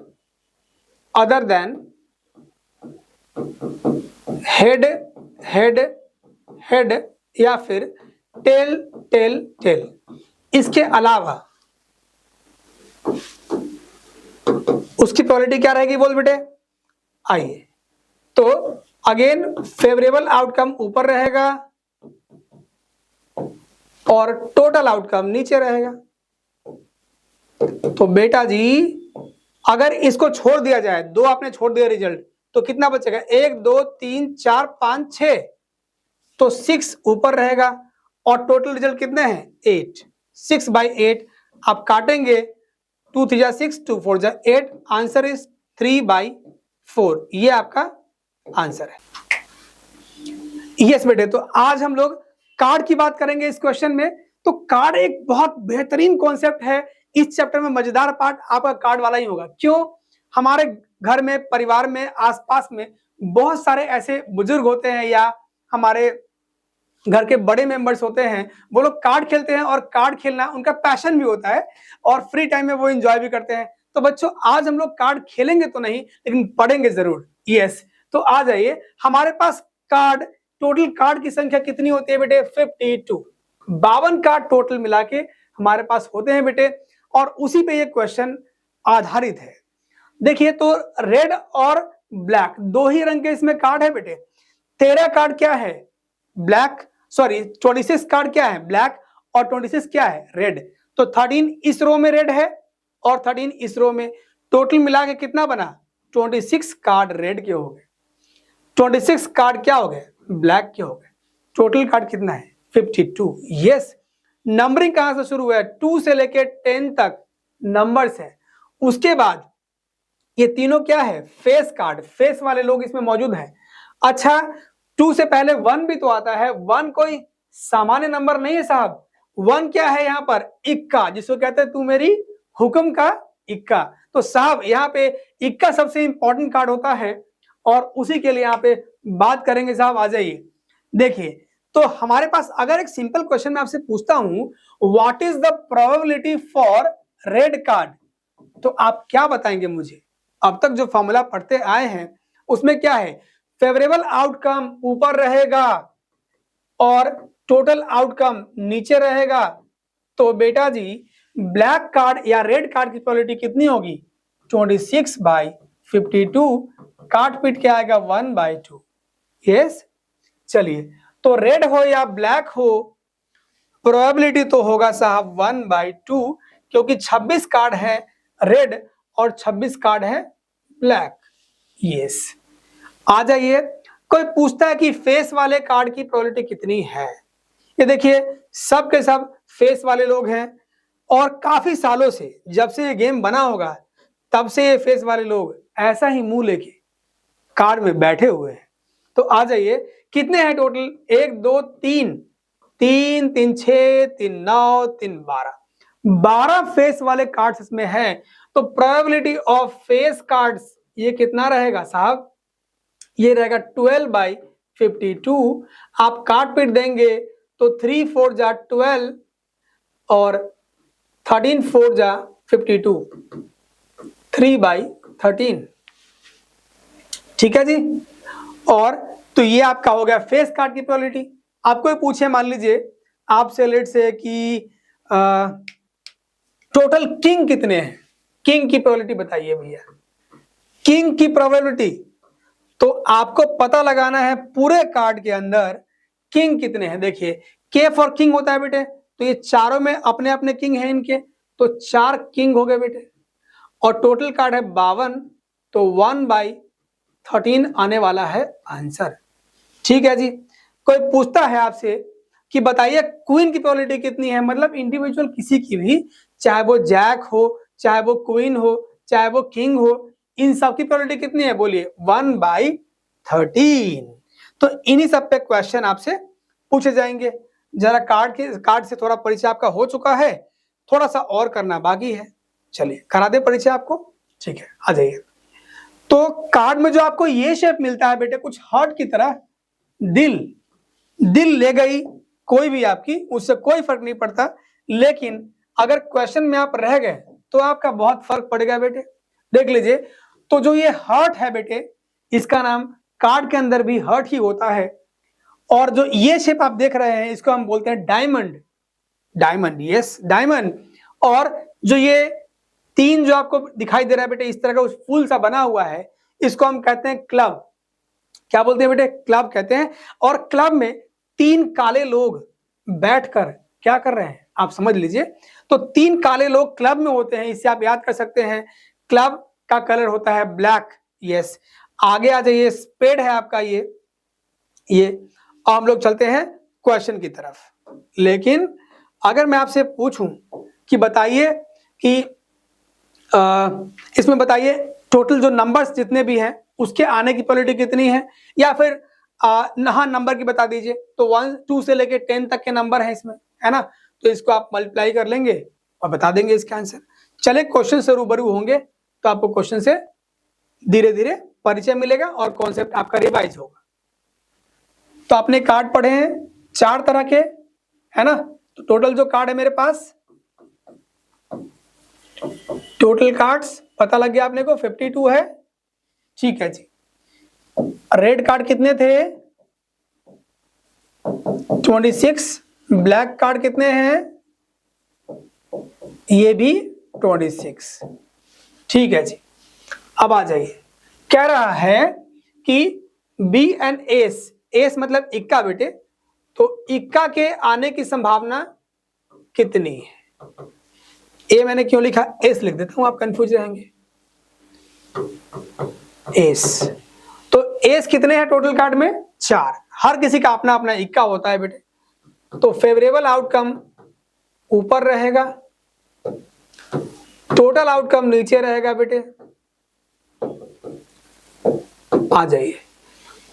head head head या फिर टेल टेल टेल, इसके अलावा उसकी प्रोबेबिलिटी क्या रहेगी बोल बेटे। आइए, तो अगेन फेवरेबल आउटकम ऊपर रहेगा और टोटल आउटकम नीचे रहेगा। तो बेटा जी अगर इसको छोड़ दिया जाए, 2 आपने छोड़ दिया रिजल्ट, तो कितना बचेगा 1 2 3 4 5 6, तो 6 ऊपर रहेगा और टोटल रिजल्ट कितने हैं 8। 6/8 आप काटेंगे, 2 3 जा 6 2 4 जा 8, आंसर इज 3/4। ये आपका आंसर है। यस बेटे, तो आज हम लोग कार्ड की बात करेंगे इस क्वेश्चन में। तो कार्ड एक बहुत बेहतरीन कॉन्सेप्ट है। इस चैप्टर में मजेदार पार्ट आपका कार्ड वाला ही होगा। क्यों? हमारे घर में, परिवार में, आसपास में बहुत सारे ऐसे बुजुर्ग होते हैं या हमारे घर के बड़े मेंबर्स होते हैं, वो लोग कार्ड खेलते हैं और कार्ड खेलना उनका पैशन भी होता है और फ्री टाइम में वो एंजॉय भी करते हैं। तो बच्चों आज हम लोग कार्ड खेलेंगे तो नहीं, लेकिन पढ़ेंगे जरूर। यस, तो आ जाइए। हमारे पास कार्ड, टोटल कार्ड की संख्या कितनी होती है बेटे? 52। 52 कार्ड टोटल मिला के हमारे पास होते हैं बेटे, और उसी पे ये क्वेश्चन आधारित है। देखिए, तो रेड और ब्लैक दो ही रंग के इसमें कार्ड है बेटे। 13 कार्ड क्या है? ब्लैक, सॉरी 26 कार्ड क्या है? ब्लैक, और 26 क्या है? रेड। तो 13 इस रो में रेड है और 13 इस रो में, टोटल मिला के कितना बना? 26 कार्ड रेड के हो गए, 26 कार्ड क्या हो गए? ब्लैक के हो गए। टोटल कार्ड कितना है? 52। यस, नंबरिंग कहां से शुरू हुआ है? 2 से लेके 10 तक नंबर्स है। उसके बाद ये तीनों क्या है? फेस कार्ड, फेस वाले लोग इसमें मौजूद हैं। अच्छा, 2 से पहले 1 भी तो आता है। 1 कोई सामान्य नंबर नहीं है साहब। 1 क्या है यहाँ पर? इक्का, जिसको कहते हैं तू मेरी हुक्म का इक्का। तो साहब यहाँ पे इक्का सबसे इंपॉर्टेंट कार्ड होता है और उसी के लिए यहाँ पे बात करेंगे साहब। आ जाइए, देखिए, तो हमारे पास अगर एक सिंपल क्वेश्चन मैं आपसे पूछता हूं, what is the probability for red card, तो आप क्या बताएंगे मुझे? अब तक जो फॉर्मूला पढ़ते आए हैं उसमें क्या है? फेवरेबल आउटकम ऊपर रहेगा और टोटल आउटकम नीचे रहेगा। तो बेटा जी, ब्लैक कार्ड या रेड कार्ड की प्रोबेबिलिटी कितनी होगी? 26/52। काट पीट के आएगा 1/2। यस, चलिए, तो रेड हो या ब्लैक हो, प्रोबेबिलिटी तो होगा साहब 1/2, क्योंकि 26 कार्ड है रेड और 26 कार्ड है ब्लैक। यस, आ जाइए। कोई पूछता है कि फेस वाले कार्ड की प्रोबेबिलिटी कितनी है? ये देखिए, सब के सब फेस वाले लोग हैं और काफी सालों से, जब से ये गेम बना होगा तब से ये फेस वाले लोग ऐसा ही मुंह लेके कार्ड में बैठे हुए हैं। तो आ जाइए, कितने हैं टोटल? 1 2 3, 3 3 6, 3 9, 3 12, 12 फेस वाले कार्ड्स इसमें हैं। तो प्रोबेबिलिटी ऑफ फेस कार्ड्स ये कितना रहेगा साहब? ये रहेगा 12/52। आप काट पीट देंगे तो 3 4 जा 12 और 13 4 जा 52, 3/13। ठीक है जी। और तो ये आपका हो गया फेस कार्ड की प्रोबेबिलिटी। आपको पूछे, मान लीजिए आपसे लेट से कि टोटल किंग कितने हैं, किंग की प्रोबेबिलिटी बताइए भैया। किंग की प्रोबेबिलिटी तो आपको पता लगाना है पूरे कार्ड के अंदर किंग कितने हैं। देखिए, के फॉर किंग होता है बेटे, तो ये चारों में अपने अपने किंग हैं इनके, तो 4 किंग हो गए बेटे। और टोटल कार्ड है 52, तो 1/13 आने वाला है आंसर। ठीक है जी। कोई पूछता है आपसे कि बताइए क्वीन की प्रोबेबिलिटी कितनी है, मतलब इंडिविजुअल किसी की भी, चाहे वो जैक हो, चाहे वो क्वीन हो, चाहे वो किंग हो, इन सब की प्रोबेबिलिटी कितनी है? बोलिए 1/13। तो इन्हीं सब पे क्वेश्चन आपसे पूछे जाएंगे। जरा कार्ड से थोड़ा परिचय आपका हो चुका है, थोड़ा सा और करना बाकी है। चलिए करा दे परिचय आपको। ठीक है, आ जाइए। तो कार्ड में जो आपको ये शेप मिलता है बेटे, कुछ हार्ट की तरह, दिल ले गई कोई भी आपकी, उससे कोई फर्क नहीं पड़ता, लेकिन अगर क्वेश्चन में आप रह गए तो आपका बहुत फर्क पड़ेगा बेटे। देख लीजिए, तो जो ये हार्ट है बेटे, इसका नाम कार्ड के अंदर भी हार्ट ही होता है। और जो ये शेप आप देख रहे हैं इसको हम बोलते हैं डायमंड। Diamond, yes diamond. और जो ये 3 जो आपको दिखाई दे रहा है बेटे, इस तरह का फूल सा बना हुआ है, इसको हम कहते हैं क्लब। क्या बोलते हैं बेटे? क्लब कहते हैं। और क्लब में 3 काले लोग बैठकर क्या कर रहे हैं आप समझ लीजिए। तो 3 काले लोग क्लब में होते हैं, इससे आप याद कर सकते हैं क्लब का कलर होता है ब्लैक। यस, आगे आ जाइए, स्पेड है आपका ये। और हम लोग चलते हैं क्वेश्चन की तरफ। लेकिन अगर मैं आपसे पूछूं कि बताइए कि इसमें बताइए टोटल जो नंबर्स जितने भी हैं उसके आने की प्रोबेबिलिटी कितनी है, या फिर हाँ नंबर की बता दीजिए। तो 1 2 से लेके 10 तक के नंबर है इसमें, है ना। तो इसको आप मल्टीप्लाई कर लेंगे और बता देंगे इसका आंसर। चले क्वेश्चन से रूबरू होंगे तो आपको क्वेश्चन से धीरे धीरे परिचय मिलेगा और कॉन्सेप्ट आपका रिवाइज होगा। तो आपने कार्ड पढ़े हैं 4 तरह के, है ना। तो टोटल जो कार्ड है मेरे पास, टोटल कार्ड्स पता लग गया आपने को 52 है, ठीक है जी। रेड कार्ड कितने थे 26, ब्लैक कार्ड कितने हैं, ये भी 26, ठीक है जी। अब आ जाइए, कह रहा है कि बी एंड एस, एस मतलब इक्का बेटे, तो इक्का के आने की संभावना कितनी है। ए मैंने क्यों लिखा, एस लिख देता हूं, आप कंफ्यूज रहेंगे। एस, तो एस कितने हैं टोटल कार्ड में 4, हर किसी का अपना अपना इक्का होता है बेटे। तो फेवरेबल आउटकम ऊपर रहेगा, टोटल आउटकम नीचे रहेगा बेटे। आ जाइए,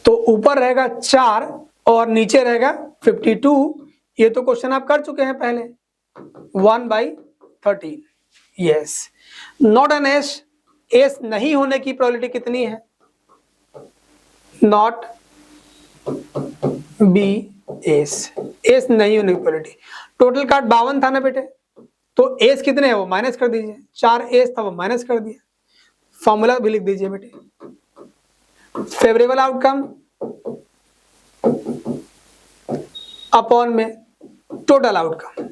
तो ऊपर रहेगा 4 और नीचे रहेगा 52। ये तो क्वेश्चन आप कर चुके हैं पहले, 1/13। Yes, not an S, S नहीं होने की प्रोबेबिलिटी कितनी है, नॉट बी एस, एस नहीं होने की प्रोबेबिलिटी। टोटल कार्ड 52 था ना बेटे, तो एस कितने हैं वो माइनस कर दीजिए, 4 एस था वो माइनस कर दिया, फॉर्मूला भी लिख दीजिए बेटे। फेवरेबल आउटकम अपॉन में टोटल आउटकम,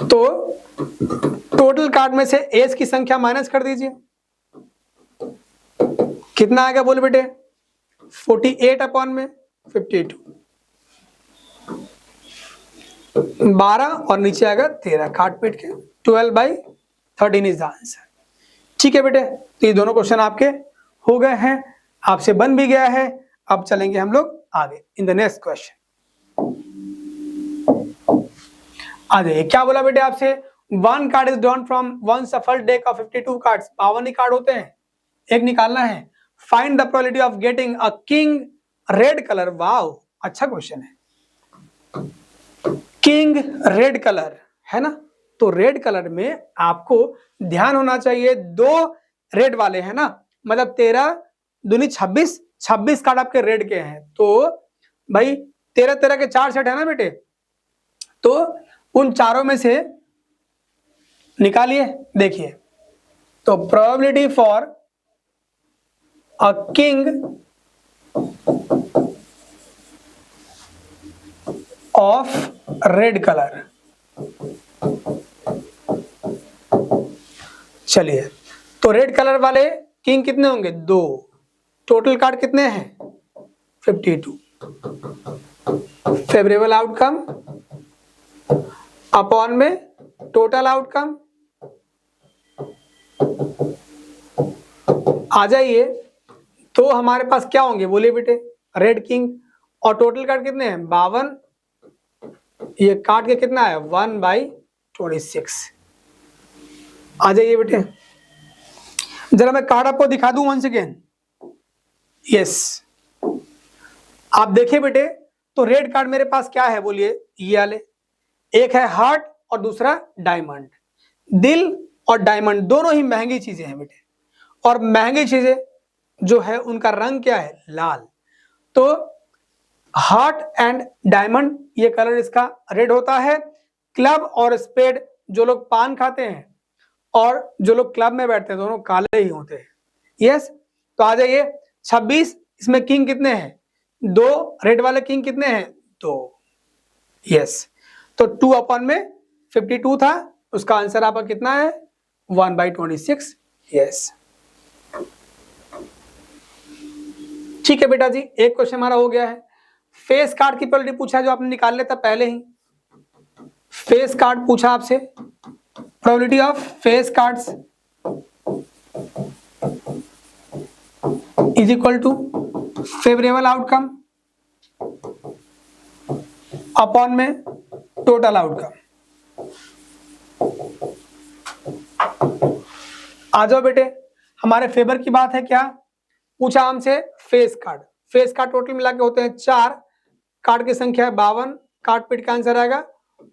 तो टोटल कार्ड में से एस की संख्या माइनस कर दीजिए, कितना आएगा बोल बेटे, 48 अपॉन में 52, 12 और नीचे आएगा 13, काट पीट के 12/13 इज द आंसर। ठीक है बेटे, तो ये दोनों क्वेश्चन आपके हो गए हैं, आपसे बन भी गया है। अब चलेंगे हम लोग आगे इन द नेक्स्ट क्वेश्चन। आ जाइए, क्या बोला बेटे आपसे, 1 कार्ड इज ड्रॉन फ्रॉम 1 सफल deck of 52 cards, 52 he card होते हैं, एक निकालना है। Find the probability of getting a king red colour. Wow, अच्छा क्वेश्चन है, किंग रेड कलर है ना। तो रेड कलर में आपको ध्यान होना चाहिए, 2 रेड वाले है ना, मतलब 13 दूनी 26, 26 कार्ड आपके रेड के हैं। तो भाई 13 के 4 सेट है ना बेटे, तो उन चारों में से निकालिए। देखिए, तो probability for a king of red colour, चलिए, तो रेड कलर वाले किंग कितने होंगे, 2, टोटल कार्ड कितने हैं 52, फेवरेबल आउटकम अपॉन में टोटल आउटकम। आ जाइए, तो हमारे पास क्या होंगे बोलिए बेटे, रेड किंग, और टोटल कार्ड कितने हैं 52, ये काट के कितना है 1/26। आ जाइए बेटे, जरा मैं कार्ड आपको दिखा दूं वंस अगेन। यस, आप देखिए बेटे, तो रेड कार्ड मेरे पास क्या है बोलिए, ये वाले, एक है हार्ट और दूसरा डायमंड। दिल और डायमंड दोनों ही महंगी चीजें हैं बेटे, और महंगी चीजें जो है उनका रंग क्या है, लाल। तो हार्ट एंड डायमंड, ये कलर इसका रेड होता है। क्लब और स्पेड, जो लोग पान खाते हैं और जो लोग क्लब में बैठते हैं, दोनों काले ही होते हैं। यस, तो आ जाइए, 26, इसमें किंग कितने हैं, 2, रेड वाले किंग कितने हैं 2। यस, तो 2 अपॉन में 52 था, उसका आंसर आपका कितना है 1/26। यस, ठीक है बेटा जी, एक क्वेश्चन हमारा हो गया है। फेस कार्ड की प्रोबेबिलिटी पूछा है, जो आपने निकाल लेता पहले ही। फेस कार्ड पूछा आपसे, probability of face cards is equal to favourable outcome upon में टोटल आउटकम। आ जाओ बेटे, हमारे फेवर की बात है, क्या पूछा हमसे, face card. Face card total मिला के होते हैं 4, कार्ड की संख्या है 52, कार्ड पीट का आंसर आएगा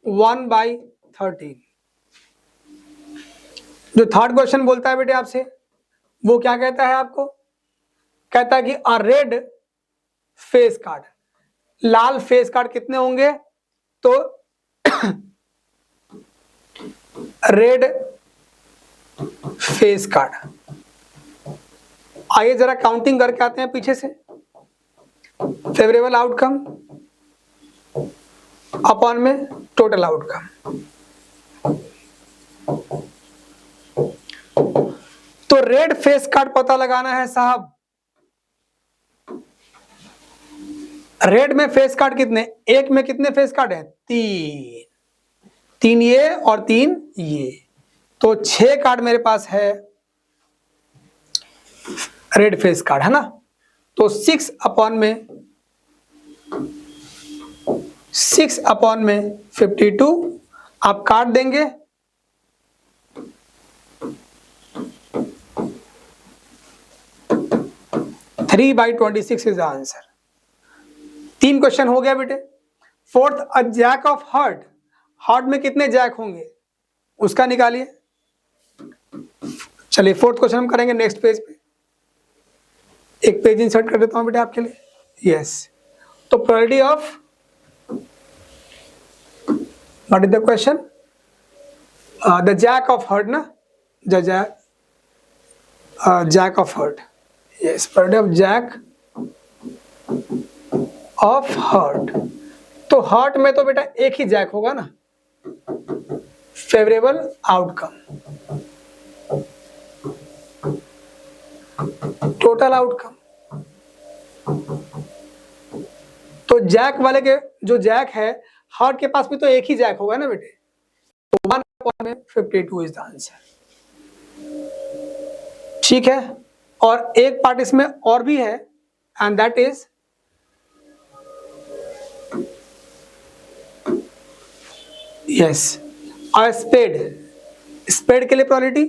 1/13। जो थर्ड क्वेश्चन बोलता है बेटे आपसे, वो क्या कहता है आपको, कहता है कि अ रेड फेस कार्ड, लाल फेस कार्ड कितने होंगे, तो रेड फेस कार्ड, आइए जरा काउंटिंग करके आते हैं पीछे से। फेवरेबल आउटकम अपॉन में टोटल आउटकम, तो रेड फेस कार्ड पता लगाना है साहब। रेड में फेस कार्ड कितने, एक में कितने फेस कार्ड है, 3, 3 ये और 3 ये, तो 6 कार्ड मेरे पास है रेड फेस कार्ड, है ना। तो 6 अपॉन में 52 आप काट देंगे, three by 26 is the answer. 3 question हो गया बेटे। Fourth, a jack of heart, heart में कितने जैक होंगे उसका निकालिए। चलिए फोर्थ क्वेश्चन हम करेंगे नेक्स्ट पेज पे, एक पेज इंसर्ट कर देता हूं बेटे आपके लिए। यस, तो probability of, what is the question, the jack of heart ना, the jack of heart, yes, probability of jack of heart. तो हार्ट में तो बेटा एक ही जैक होगा ना, फेवरेबल आउटकम, टोटल आउटकम। तो जैक वाले के जो जैक है, हार्ट के पास भी तो एक ही जैक होगा ना बेटे, तो 1/52 इज द आंसर। ठीक है, और एक पार्ट इसमें और भी है, and that is yes a spade. Spade के लिए प्रोबेबिलिटी,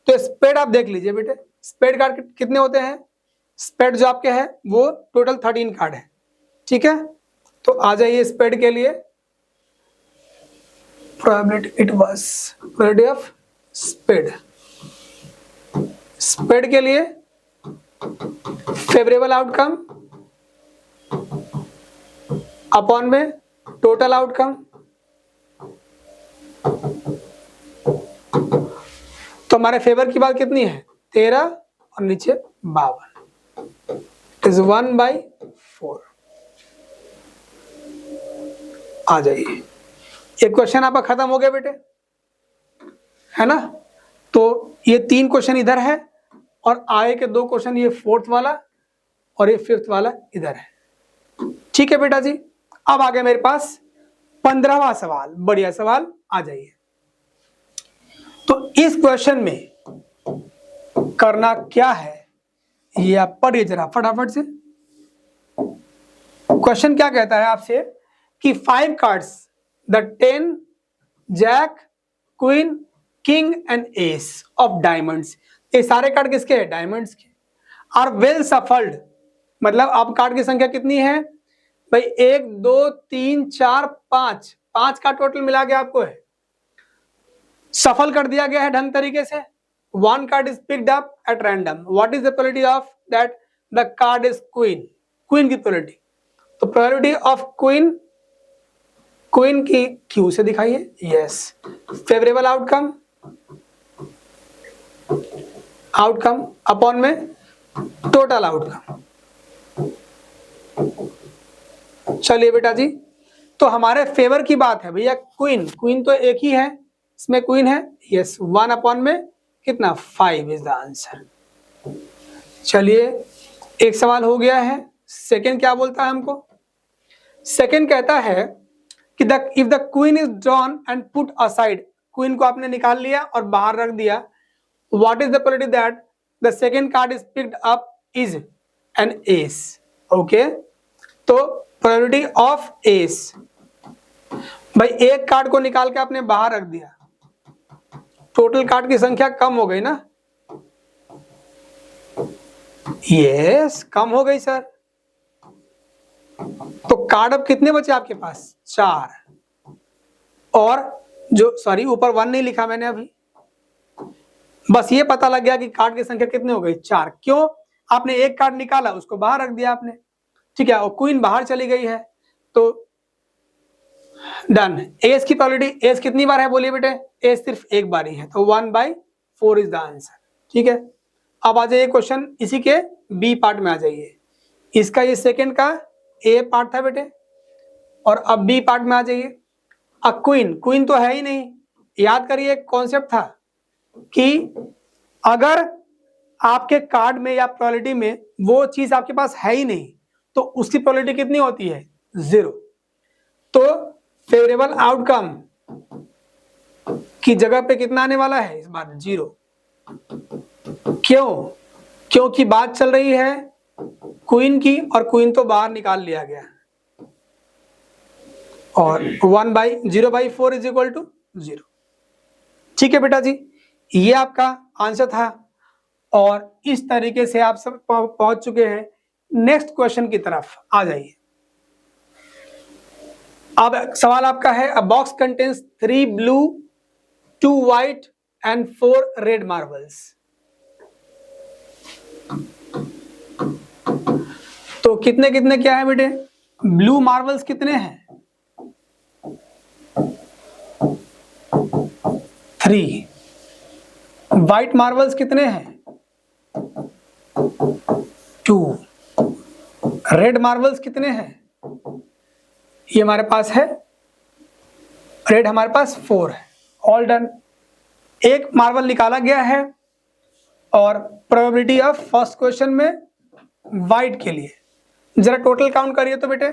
तो स्पेड आप देख लीजिए बेटे, स्पेड कार्ड कितने होते हैं, स्पेड जो आपके है वो टोटल 13 कार्ड है। ठीक है, तो आ जाइए स्पेड के लिए, probability, it was probability of spade, spade के लिए फेवरेबल आउटकम अपॉन में टोटल आउटकम। तो हमारे फेवर की बात कितनी है, 13 और नीचे 52, इज 1/4। आ जाइए, ये क्वेश्चन आपका खत्म हो गया बेटे, है ना। तो ये 3 क्वेश्चन इधर है, और आगे के 2 क्वेश्चन, ये फोर्थ वाला और ये फिफ्थ वाला इधर है। ठीक है बेटा जी, अब आ गया मेरे पास 15वां सवाल, बढ़िया सवाल, आ जाइए। तो इस क्वेश्चन में करना क्या है, ये आप पढ़िए जरा फटाफट से। क्वेश्चन क्या कहता है आपसे कि 5 cards, the 10 jack, queen, king and ace of diamonds, ये सारे कार्ड किसके हैं, डायमंड्स के, आर वेल सफल्ड, मतलब अब कार्ड की संख्या कितनी है भाई, 1 2 3 4 5, 5 का टोटल मिला के आपको है, सफल कर दिया गया है ढंग तरीके से। 1 card is picked up at random, what is the probability of that the card is queen, queen की प्रोबेबिलिटी, तो प्रोबेबिलिटी ऑफ क्वीन, क्वीन की क्यू से दिखाइए। Yes, favourable outcome, outcome upon में टोटल आउटकम। चलिए बेटा जी, तो हमारे फेवर की बात है भैया, क्वीन, क्वीन तो एक ही है, इसमें क्वीन है, यस, 1 अपॉन में कितना, 5 इज द आंसर। चलिए एक सवाल हो गया है। सेकंड क्या बोलता है हमको, सेकंड कहता है कि the if the queen is drawn and put aside, queen को आपने निकाल लिया और बाहर रख दिया, what is the probability that the second card is picked up is an S. Okay, तो प्रोबेबिलिटी ऑफ एस, भाई एक कार्ड को निकाल के आपने बाहर रख दिया, टोटल कार्ड की संख्या कम हो गई ना, यस कम हो गई सर, तो कार्ड अब कितने बचे आपके पास? 4। और जो सॉरी ऊपर 1 नहीं लिखा मैंने अभी, बस ये पता लग गया कि कार्ड की संख्या कितनी हो गई? 4। क्यों? आपने एक कार्ड निकाला, उसको बाहर रख दिया आपने, ठीक है, और क्वीन बाहर चली गई है, तो डन। एस की प्रोबेबिलिटी, एस कितनी बार है बोलिए बेटे? एस सिर्फ एक बार ही है, तो 1/4 इज द आंसर, ठीक है। अब आ जाइए क्वेश्चन इसी के बी पार्ट में आ जाइए। इसका ये सेकंड का ए पार्ट था बेटे, और अब बी पार्ट में आ जाइए। अब क्वीन, क्वीन तो है ही नहीं। याद करिए एक कॉन्सेप्ट था कि अगर आपके कार्ड में या प्रोबेबिलिटी में वो चीज आपके पास है ही नहीं, तो उसकी प्रोबेबिलिटी कितनी होती है? 0। तो फेवरेबल आउटकम की जगह पे कितना आने वाला है इस बार? 0। क्यों? क्योंकि बात चल रही है क्वीन की, और क्वीन तो बाहर निकाल लिया गया, और 1/0/4 इज इक्वल टू 0। ठीक है बेटा जी, ये आपका आंसर था, और इस तरीके से आप सब पहुंच चुके हैं नेक्स्ट क्वेश्चन की तरफ। आ जाइए। अब सवाल आपका है, a box contains 3 blue, 2 white and 4 red marbles. तो कितने कितने क्या है बेटे? ब्लू मार्बल्स कितने हैं? 3। व्हाइट मार्बल्स कितने हैं? 2। रेड मार्बल्स कितने हैं? ये हमारे पास है, रेड हमारे पास 4 है। All done. एक मार्बल निकाला गया है, और प्रोबेबिलिटी ऑफ फर्स्ट क्वेश्चन में व्हाइट के लिए जरा टोटल काउंट करिए तो बेटे,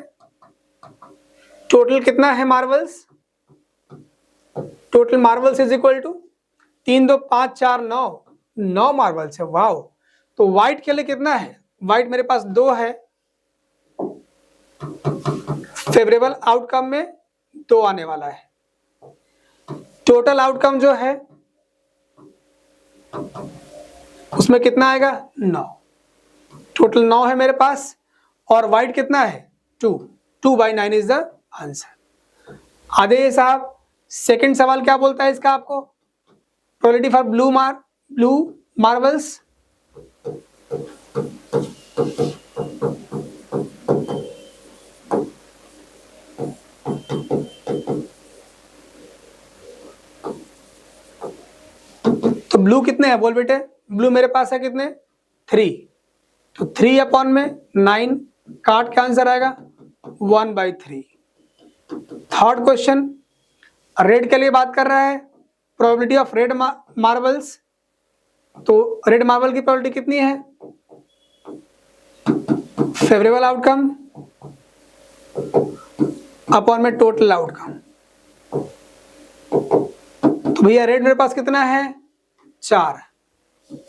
टोटल कितना है marbles? Total marbles is equal to 3 2 5 4 9 marbles है। वाओ। तो व्हाइट के लिए कितना है? व्हाइट मेरे पास 2 है, फेवरेबल आउटकम में 2 आने वाला है। टोटल आउटकम जो है उसमें कितना आएगा? 9। टोटल 9 है मेरे पास, और व्हाइट कितना है? 2। 2/9 इज द आंसर। आदेश साहब, सेकंड सवाल क्या बोलता है इसका आपको? Probability for blue marbles. तो ब्लू कितने हैं बोल बेटे? ब्लू मेरे पास है कितने? 3। तो 3/9 काट का आंसर आएगा 1/3। थर्ड क्वेश्चन, रेड के लिए बात कर रहा है, प्रोबेबिलिटी ऑफ रेड मार्बल्स। तो रेड मार्बल की प्रोबेबिलिटी कितनी है? फेवरेबल आउटकम अपॉन में टोटल आउटकम। तो भैया रेड मेरे पास कितना है? 4।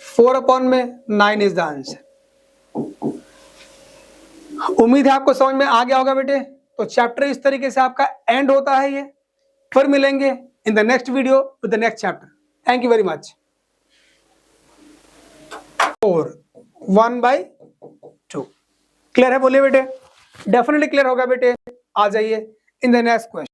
4/9 इज द आंसर। उम्मीद है आपको समझ में आ गया होगा बेटे। तो चैप्टर इस तरीके से आपका एंड होता है ये। फिर मिलेंगे in the next video with the next chapter. Thank you very much. 4 1/2 clear है बोलिए बेटे? डेफिनेटली क्लियर होगा बेटे। आ जाइए इन द नेक्स्ट क्वेश्चन।